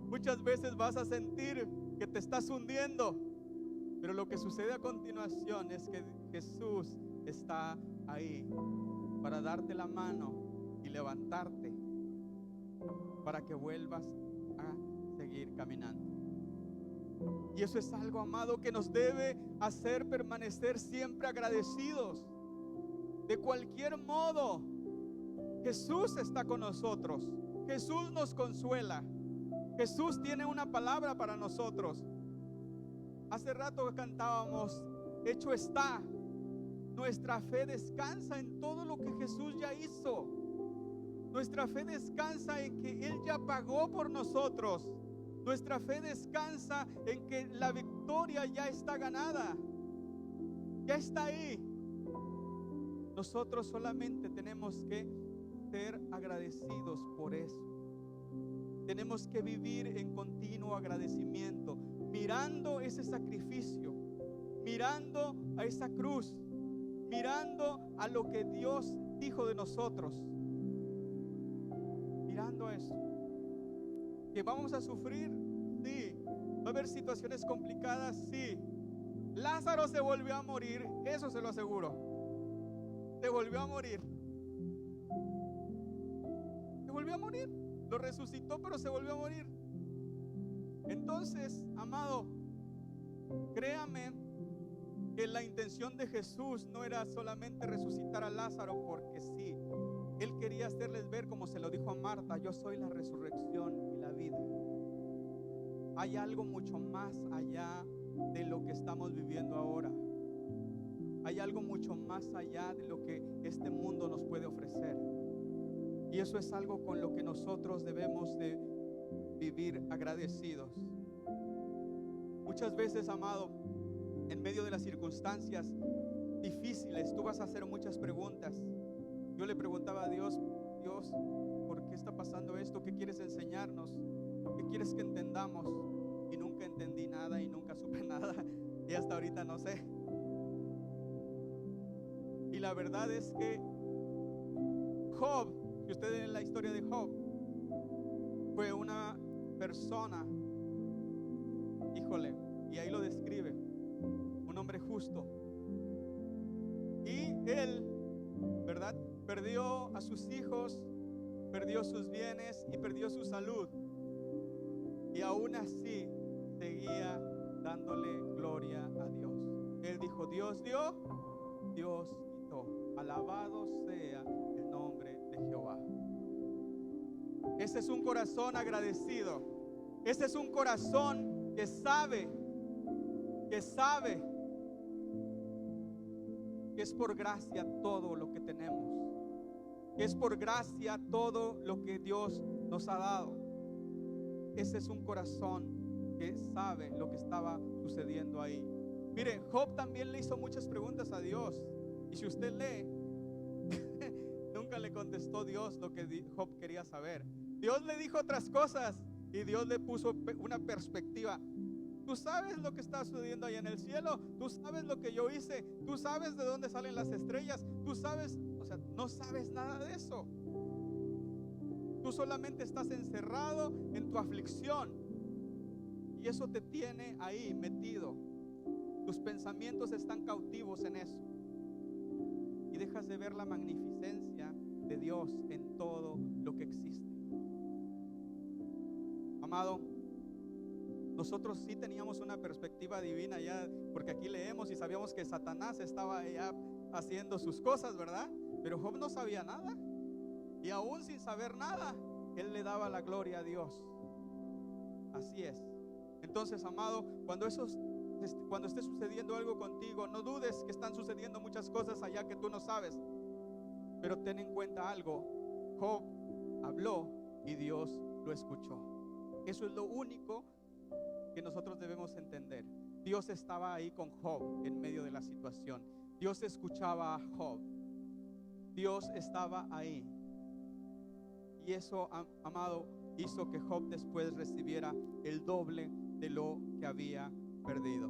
Muchas veces vas a sentir que te estás hundiendo. Pero lo que sucede a continuación es que Jesús está ahí para darte la mano y levantarte para que vuelvas a seguir caminando. Y eso es algo, amado, que nos debe hacer permanecer siempre agradecidos. De cualquier modo, Jesús está con nosotros. Jesús nos consuela. Jesús tiene una palabra para nosotros. Hace rato cantábamos, hecho está. Nuestra fe descansa en todo lo que Jesús ya hizo. Nuestra fe descansa en que Él ya pagó por nosotros. Nuestra fe descansa en que la victoria ya está ganada. Ya está ahí. Nosotros solamente tenemos que ser agradecidos por eso. Tenemos que vivir en continuo agradecimiento, mirando ese sacrificio, mirando a esa cruz, mirando a lo que Dios dijo de nosotros, mirando eso. Que vamos a sufrir, sí. Va a haber situaciones complicadas, sí. Lázaro se volvió a morir, eso se lo aseguro. Se volvió a morir. Se volvió a morir. Lo resucitó, pero se volvió a morir. Entonces, amado, créame que la intención de Jesús no era solamente resucitar a Lázaro porque sí. Él quería hacerles ver, como se lo dijo a Marta: yo soy la resurrección y la vida. Hay algo mucho más allá de lo que estamos viviendo ahora. Hay algo mucho más allá de lo que este mundo nos puede ofrecer. Y eso es algo con lo que nosotros debemos de vivir agradecidos. Muchas veces, amado, en medio de las circunstancias difíciles, tú vas a hacer muchas preguntas. Yo le preguntaba a Dios: Dios, ¿por qué está pasando esto? ¿Qué quieres enseñarnos? ¿Qué quieres que entendamos? Y nunca entendí nada y nunca supe nada. Y hasta ahorita no sé. Y la verdad es que Job, si ustedes ven la historia de Job, fue una persona, híjole, y ahí lo describe, un hombre justo. Y él, ¿verdad?, perdió a sus hijos, perdió sus bienes y perdió su salud. Y aún así seguía dándole gloria a Dios. Él dijo: Dios dio, Dios quitó. Alabado sea el nombre de Jehová. Ese es un corazón agradecido. Ese es un corazón que sabe que es por gracia todo lo que tenemos, que es por gracia todo lo que Dios nos ha dado. Ese es un corazón que sabe lo que estaba sucediendo ahí. Mire, Job también le hizo muchas preguntas a Dios. Y si usted lee, nunca le contestó Dios lo que Job quería saber. Dios le dijo otras cosas y Dios le puso una perspectiva. Tú sabes lo que está sucediendo allá en el cielo. Tú sabes lo que yo hice. Tú sabes de dónde salen las estrellas. Tú sabes, o sea, no sabes nada de eso. Tú solamente estás encerrado en tu aflicción. Y eso te tiene ahí metido. Tus pensamientos están cautivos en eso. Y dejas de ver la magnificencia de Dios en todo lo que existe. Amado, nosotros sí teníamos una perspectiva divina ya, porque aquí leemos y sabíamos que Satanás estaba ya haciendo sus cosas, ¿verdad? Pero Job no sabía nada. Y aún sin saber nada, él le daba la gloria a Dios. Así es. Entonces, amado, cuando esté sucediendo algo contigo, no dudes que están sucediendo muchas cosas allá que tú no sabes. Pero ten en cuenta algo: Job habló y Dios lo escuchó. Eso es lo único que nosotros debemos entender. Dios estaba ahí con Job en medio de la situación. Dios escuchaba a Job. Dios estaba ahí. Y eso, amado, hizo que Job después recibiera el doble de lo que había perdido.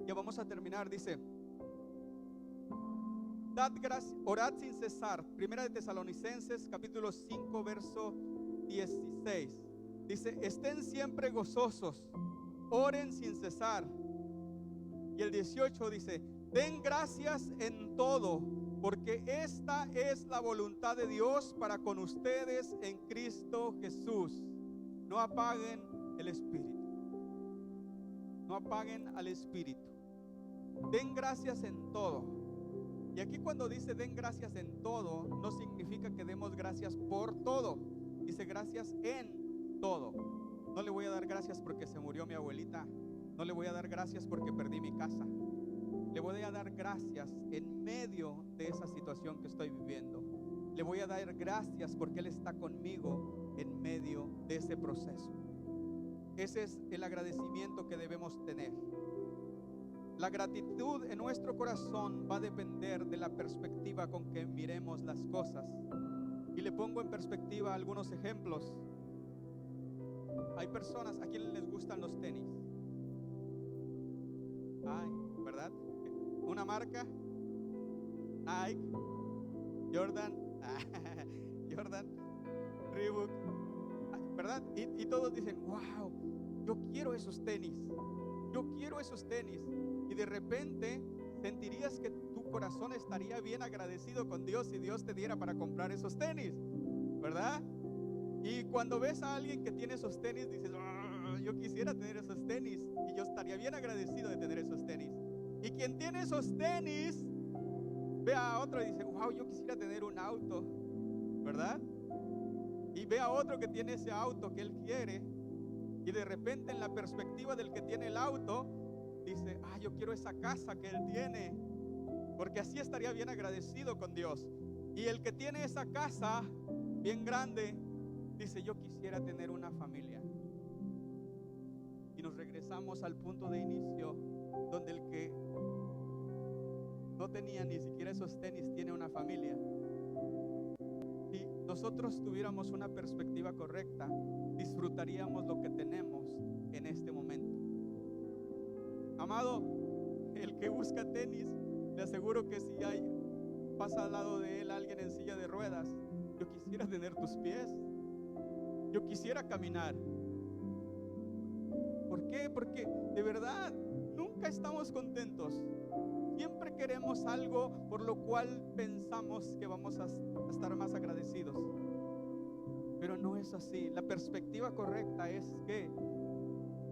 Ya vamos a terminar. Dice: dad gracias, orad sin cesar. Primera de Tesalonicenses capítulo 5 verso 16. Dice: estén siempre gozosos, oren sin cesar. Y el 18 dice: den gracias en todo, porque esta es la voluntad de Dios para con ustedes en Cristo Jesús. No apaguen el espíritu. No apaguen al espíritu. Den gracias en todo. Y aquí cuando dice den gracias en todo, no significa que demos gracias por todo. Dice gracias en todo. No le voy a dar gracias porque se murió mi abuelita. No le voy a dar gracias porque perdí mi casa. Le voy a dar gracias en medio de esa situación que estoy viviendo. Le voy a dar gracias porque Él está conmigo en medio de ese proceso. Ese es el agradecimiento que debemos tener. La gratitud en nuestro corazón va a depender de la perspectiva con que miremos las cosas. Y le pongo en perspectiva algunos ejemplos. Hay personas a quienes les gustan los tenis. Ay, ¿verdad? Una marca, Nike, Jordan, Reebok, ¿verdad? Y todos dicen, wow, yo quiero esos tenis. Y de repente sentirías que tu corazón estaría bien agradecido con Dios si Dios te diera para comprar esos tenis, ¿verdad? Y cuando ves a alguien que tiene esos tenis, dices, oh, yo quisiera tener esos tenis y yo estaría bien agradecido de tener esos tenis. Y quien tiene esos tenis ve a otro y dice, wow, yo quisiera tener un auto, ¿verdad? Y ve a otro que tiene ese auto que él quiere, y de repente en la perspectiva del que tiene el auto dice, yo quiero esa casa que él tiene, porque así estaría bien agradecido con Dios. Y el que tiene esa casa bien grande dice, yo quisiera tener una familia. Y nos regresamos al punto de inicio, donde el que no tenía ni siquiera esos tenis tiene una familia. Si nosotros tuviéramos una perspectiva correcta, disfrutaríamos lo que tenemos en este momento. Amado, el que busca tenis, le aseguro que si pasa al lado de él alguien en silla de ruedas, yo quisiera tener tus pies, yo quisiera caminar. ¿Por qué? Porque de verdad nunca estamos contentos. Siempre queremos algo por lo cual pensamos que vamos a estar más agradecidos. Pero no es así. La perspectiva correcta es que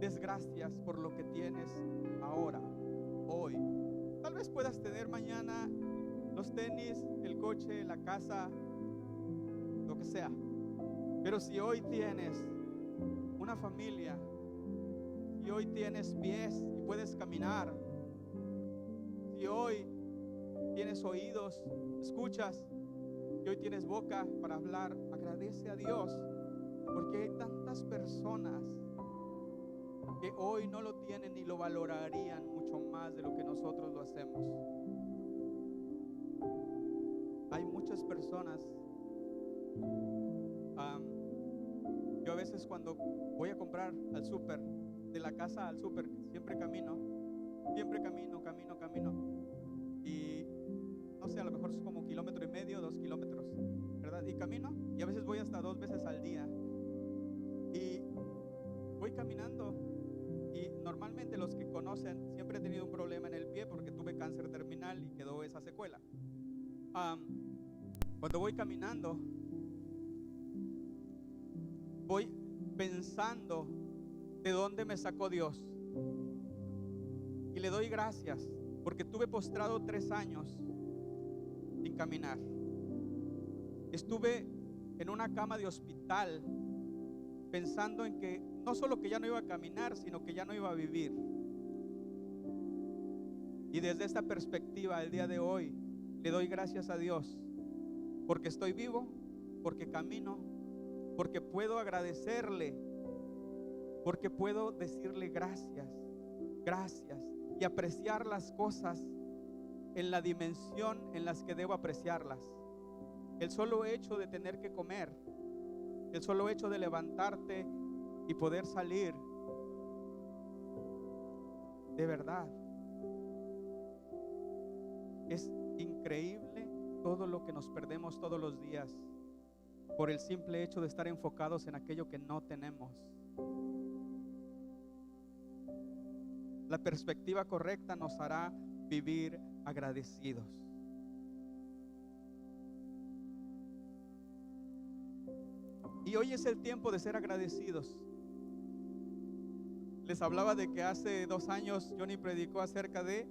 des gracias por lo que tienes ahora, hoy. Tal vez puedas tener mañana los tenis, el coche, la casa, lo que sea. Pero si hoy tienes una familia, si hoy tienes pies y puedes caminar, si hoy tienes oídos, escuchas, si hoy tienes boca para hablar, agradece a Dios, porque hay tantas personas que hoy no lo tienen y lo valorarían mucho más de lo que nosotros lo hacemos. Hay muchas personas. Yo a veces cuando voy a comprar al súper, de la casa al súper, siempre camino. Y no sé, a lo mejor es como 1,5 kilómetros, 2 kilómetros, ¿verdad? Y camino, y a veces voy hasta 2 veces al día. Y voy caminando. Y normalmente los que conocen, siempre he tenido un problema en el pie porque tuve cáncer terminal y quedó esa secuela. Cuando voy caminando, voy pensando de dónde me sacó Dios. Y le doy gracias porque tuve postrado 3 años sin caminar. Estuve en una cama de hospital pensando en que no solo que ya no iba a caminar, sino que ya no iba a vivir. Y desde esta perspectiva, el día de hoy, le doy gracias a Dios porque estoy vivo, porque camino, porque puedo agradecerle, porque puedo decirle gracias y apreciar las cosas en la dimensión en las que debo apreciarlas. El solo hecho de tener que comer, el solo hecho de levantarte y poder salir, de verdad, es increíble todo lo que nos perdemos todos los días por el simple hecho de estar enfocados en aquello que no tenemos. La perspectiva correcta nos hará vivir agradecidos. Y hoy es el tiempo de ser agradecidos. Les hablaba de que hace 2 años Johnny predicó acerca de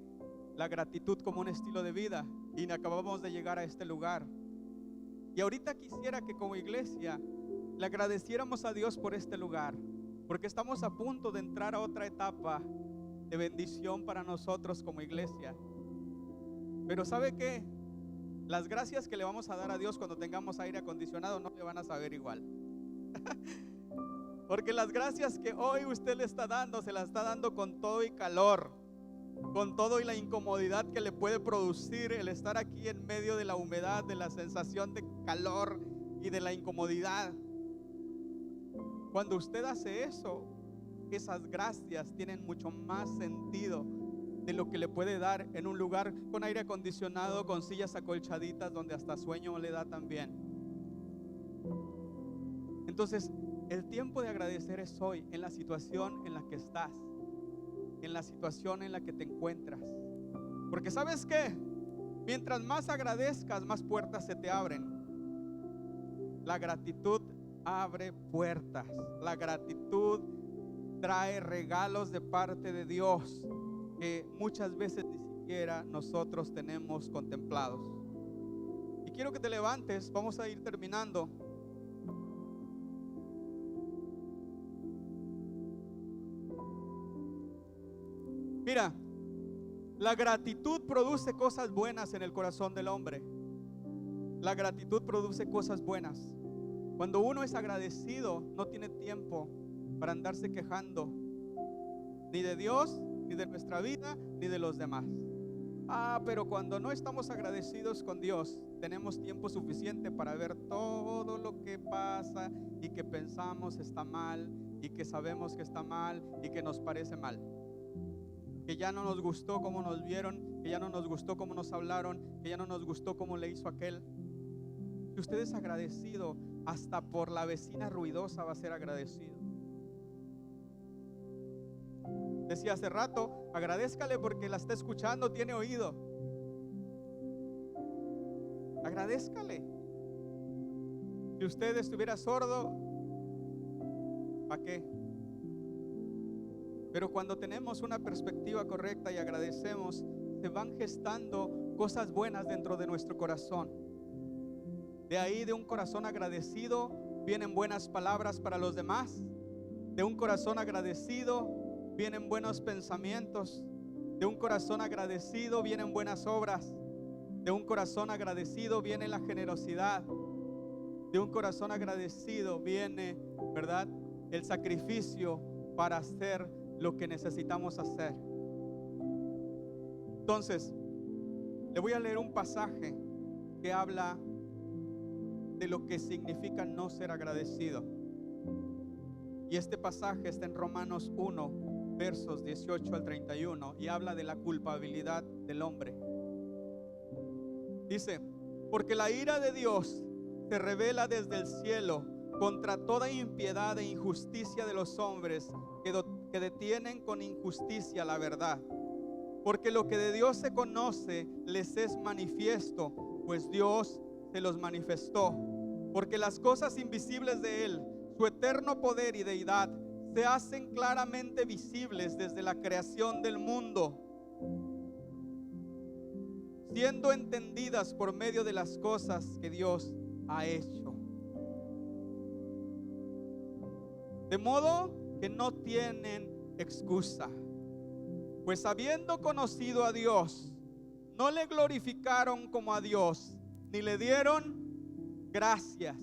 la gratitud como un estilo de vida y acabamos de llegar a este lugar. Y ahorita quisiera que como iglesia le agradeciéramos a Dios por este lugar, porque estamos a punto de entrar a otra etapa de bendición para nosotros como iglesia. Pero ¿sabe qué? Las gracias que le vamos a dar a Dios cuando tengamos aire acondicionado no le van a saber igual. Porque las gracias que hoy usted le está dando, se las está dando con todo y calor, con todo y la incomodidad que le puede producir el estar aquí en medio de la humedad, de la sensación de calor y de la incomodidad. Cuando usted hace eso, esas gracias tienen mucho más sentido de lo que le puede dar en un lugar con aire acondicionado, con sillas acolchaditas, donde hasta sueño le da también. Entonces, el tiempo de agradecer es hoy, en la situación en la que estás, en la situación en la que te encuentras. Porque ¿sabes qué? Mientras más agradezcas, más puertas se te abren. La gratitud abre puertas. La gratitud trae regalos de parte de Dios que muchas veces ni siquiera nosotros tenemos contemplados. Y quiero que te levantes, vamos a ir terminando. Mira, la gratitud produce cosas buenas en el corazón del hombre. La gratitud produce cosas buenas. Cuando uno es agradecido, no tiene tiempo para andarse quejando ni de Dios, ni de nuestra vida, ni de los demás. Pero cuando no estamos agradecidos con Dios, tenemos tiempo suficiente para ver todo lo que pasa y que pensamos está mal y que sabemos que está mal y que nos parece mal. Que ya no nos gustó cómo nos vieron, que ya no nos gustó cómo nos hablaron, que ya no nos gustó cómo le hizo aquel. Si usted es agradecido, hasta por la vecina ruidosa va a ser agradecido. Decía hace rato, agradézcale porque la está escuchando, tiene oído. Agradézcale. Si usted estuviera sordo, ¿para qué? Pero cuando tenemos una perspectiva correcta y agradecemos, se van gestando cosas buenas dentro de nuestro corazón. De ahí, de un corazón agradecido, vienen buenas palabras para los demás. De un corazón agradecido, vienen buenos pensamientos. De un corazón agradecido, vienen buenas obras. De un corazón agradecido, viene la generosidad. De un corazón agradecido, viene, ¿verdad?, el sacrificio para hacer lo que necesitamos hacer. Entonces, le voy a leer un pasaje que habla de lo que significa no ser agradecido. Y este pasaje está en Romanos 1, versos 18 al 31, y habla de la culpabilidad del hombre. Dice: porque la ira de Dios se revela desde el cielo contra toda impiedad e injusticia de los hombres que detienen con injusticia la verdad. Porque lo que de Dios se conoce les es manifiesto, pues Dios se los manifestó. Porque las cosas invisibles de Él, su eterno poder y deidad, se hacen claramente visibles desde la creación del mundo, siendo entendidas por medio de las cosas que Dios ha hecho. De modo que no tienen excusa, pues habiendo conocido a Dios, no le glorificaron como a Dios, ni le dieron gracias,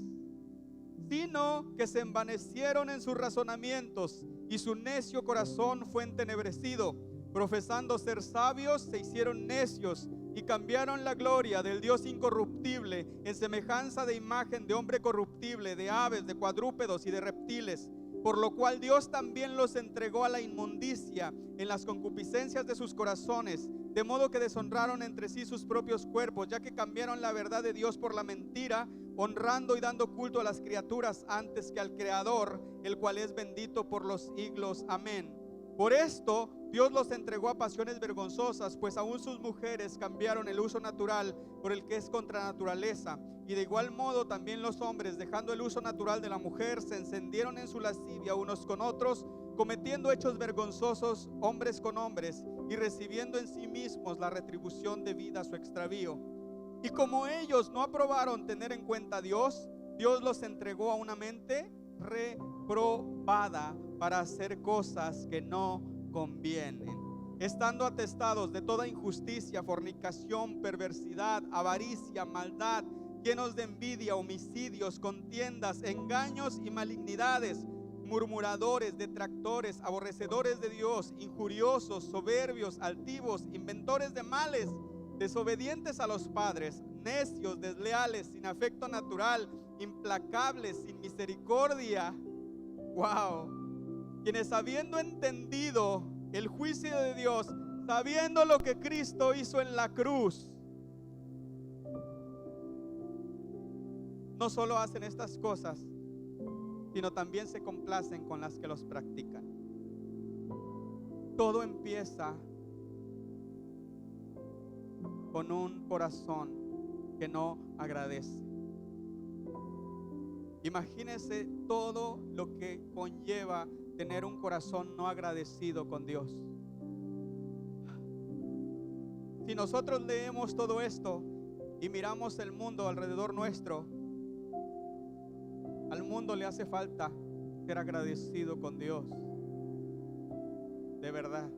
sino que se envanecieron en sus razonamientos, y su necio corazón fue entenebrecido. Profesando ser sabios, se hicieron necios, y cambiaron la gloria del Dios incorruptible en semejanza de imagen de hombre corruptible, de aves, de cuadrúpedos y de reptiles. Por lo cual Dios también los entregó a la inmundicia en las concupiscencias de sus corazones, de modo que deshonraron entre sí sus propios cuerpos, ya que cambiaron la verdad de Dios por la mentira, honrando y dando culto a las criaturas antes que al Creador, el cual es bendito por los siglos. Amén. Por esto Dios los entregó a pasiones vergonzosas, pues aún sus mujeres cambiaron el uso natural por el que es contra naturaleza. Y de igual modo también los hombres, dejando el uso natural de la mujer, se encendieron en su lascivia unos con otros, cometiendo hechos vergonzosos hombres con hombres, y recibiendo en sí mismos la retribución debida a su extravío. Y como ellos no aprobaron tener en cuenta a Dios, Dios los entregó a una mente reprobada para hacer cosas que no convienen. estando atestados de toda injusticia, fornicación, perversidad, avaricia, maldad, llenos de envidia, homicidios, contiendas, engaños y malignidades, murmuradores, detractores, aborrecedores de Dios, injuriosos, soberbios, altivos, inventores de males, desobedientes a los padres, necios, desleales, sin afecto natural, implacables, sin misericordia. Wow. Quienes habiendo entendido el juicio de Dios, sabiendo lo que Cristo hizo en la cruz, no solo hacen estas cosas, sino también se complacen con las que los practican. Todo empieza con un corazón que no agradece. Imagínese todo lo que conlleva tener un corazón no agradecido con Dios. Si nosotros leemos todo esto y miramos el mundo alrededor nuestro, al mundo le hace falta ser agradecido con Dios, de verdad.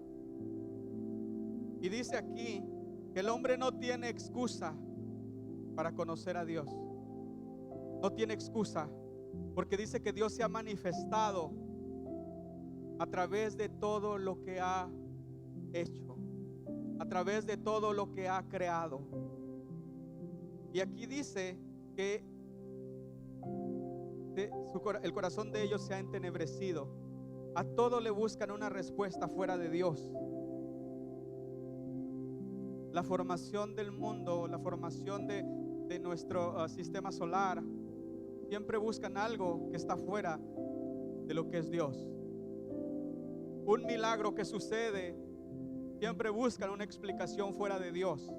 Y dice aquí que el hombre no tiene excusa para conocer a Dios. No tiene excusa, porque dice que Dios se ha manifestado a través de todo lo que ha hecho, a través de todo lo que ha creado. Y aquí dice que el corazón de ellos se ha entenebrecido. A todo le buscan una respuesta fuera de Dios. La formación del mundo, la formación de nuestro sistema solar, siempre buscan algo que está fuera de lo que es Dios. Un milagro que sucede, siempre buscan una explicación fuera de Dios.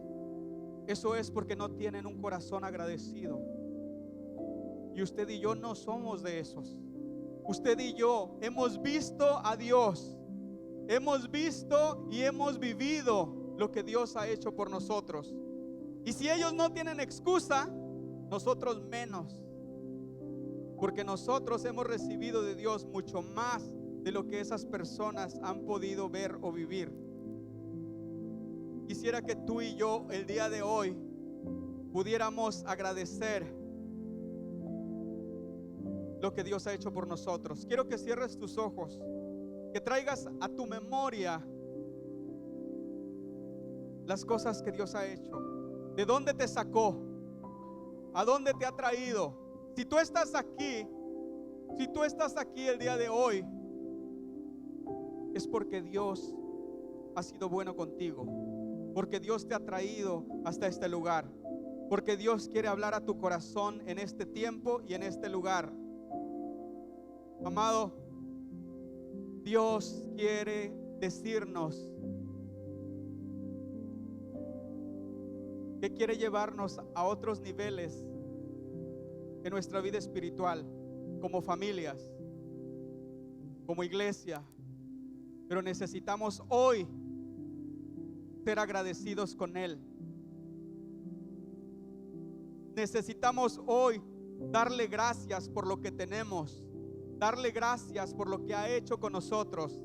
Eso es porque no tienen un corazón agradecido. Y usted y yo no somos de esos. Usted y yo hemos visto a Dios. Hemos visto y hemos vivido lo que Dios ha hecho por nosotros. Y si ellos no tienen excusa, nosotros menos. Porque nosotros hemos recibido de Dios mucho más de lo que esas personas han podido ver o vivir. Quisiera que tú y yo el día de hoy pudiéramos agradecer lo que Dios ha hecho por nosotros. Quiero que cierres tus ojos, que traigas a tu memoria las cosas que Dios ha hecho. ¿De dónde te sacó? ¿A dónde te ha traído? Si tú estás aquí el día de hoy, es porque Dios ha sido bueno contigo, porque Dios te ha traído hasta este lugar, porque Dios quiere hablar a tu corazón en este tiempo y en este lugar. Amado, Dios quiere decirnos que quiere llevarnos a otros niveles en nuestra vida espiritual, como familias, como iglesia. Pero necesitamos hoy ser agradecidos con Él. Necesitamos hoy darle gracias por lo que tenemos, darle gracias por lo que ha hecho con nosotros,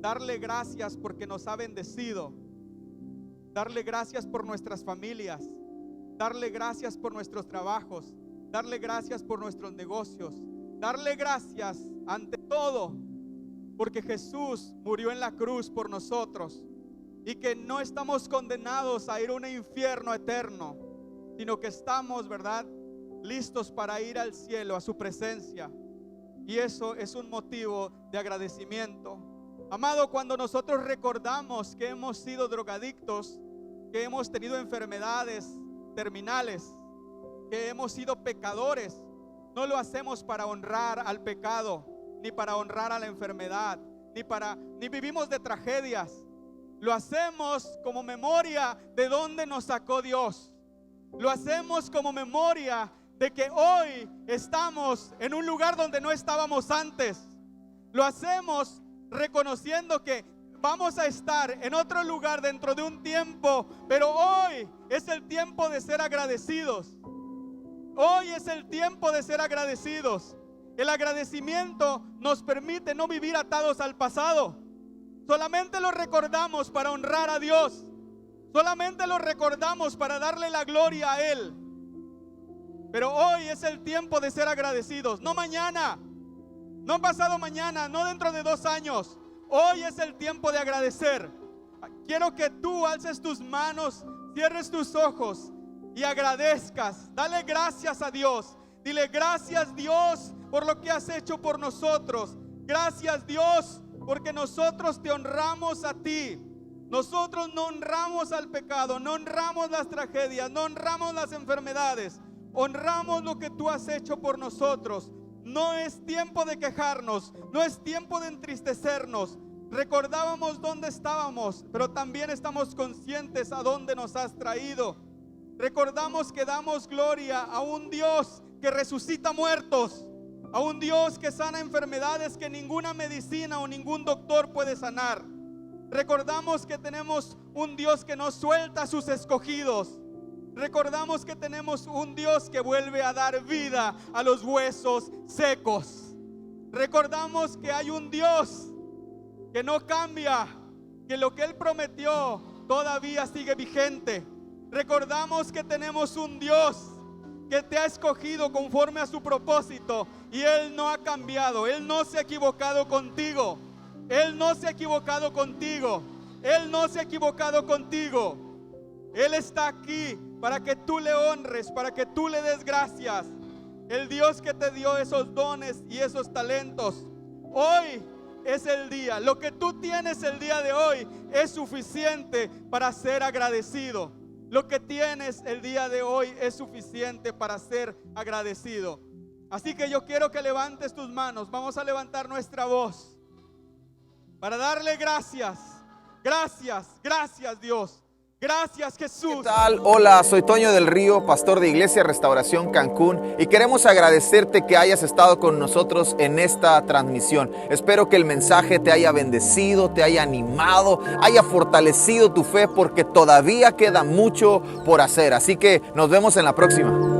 darle gracias porque nos ha bendecido, darle gracias por nuestras familias, darle gracias por nuestros trabajos, darle gracias por nuestros negocios, darle gracias ante todo porque Jesús murió en la cruz por nosotros y que no estamos condenados a ir a un infierno eterno, sino que estamos, ¿verdad?, listos para ir al cielo, a su presencia. Y eso es un motivo de agradecimiento. Amado, cuando nosotros recordamos que hemos sido drogadictos, que hemos tenido enfermedades terminales, que hemos sido pecadores, no lo hacemos para honrar al pecado, ni para honrar a la enfermedad, ni vivimos de tragedias. Lo hacemos como memoria de dónde nos sacó Dios. Lo hacemos como memoria de que hoy estamos en un lugar donde no estábamos antes. Lo hacemos reconociendo que vamos a estar en otro lugar dentro de un tiempo, pero hoy es el tiempo de ser agradecidos. Hoy es el tiempo de ser agradecidos. El agradecimiento nos permite no vivir atados al pasado. Solamente lo recordamos para honrar a Dios. Solamente lo recordamos para darle la gloria a Él. Pero hoy es el tiempo de ser agradecidos. No mañana, no pasado mañana, no dentro de 2 años. Hoy es el tiempo de agradecer. Quiero que tú alces tus manos, cierres tus ojos y agradezcas. Dale gracias a Dios. Dile gracias, Dios, por lo que has hecho por nosotros. Gracias, Dios, porque nosotros te honramos a ti. Nosotros no honramos al pecado, no honramos las tragedias, no honramos las enfermedades. Honramos lo que tú has hecho por nosotros. No es tiempo de quejarnos, no es tiempo de entristecernos. Recordábamos dónde estábamos, pero también estamos conscientes a dónde nos has traído. Recordamos que damos gloria a un Dios que resucita muertos, a un Dios que sana enfermedades que ninguna medicina o ningún doctor puede sanar. Recordamos que tenemos un Dios que no suelta a sus escogidos. Recordamos que tenemos un Dios que vuelve a dar vida a los huesos secos. Recordamos que hay un Dios que no cambia, que lo que Él prometió todavía sigue vigente. Recordamos que tenemos un Dios que te ha escogido conforme a su propósito y Él no ha cambiado. Él no se ha equivocado contigo. Él no se ha equivocado contigo. Él no se ha equivocado contigo. Él está aquí para que tú le honres, para que tú le des gracias. El Dios que te dio esos dones y esos talentos. Hoy es el día. Lo que tú tienes el día de hoy es suficiente para ser agradecido. Lo que tienes el día de hoy es suficiente para ser agradecido. Así que yo quiero que levantes tus manos. Vamos a levantar nuestra voz para darle gracias. Gracias, gracias Dios. Gracias Jesús. ¿Qué tal? Hola, soy Toño del Río, pastor de Iglesia Restauración Cancún, y queremos agradecerte que hayas estado con nosotros en esta transmisión. Espero que el mensaje te haya bendecido, te haya animado, haya fortalecido tu fe, porque todavía queda mucho por hacer. Así que nos vemos en la próxima.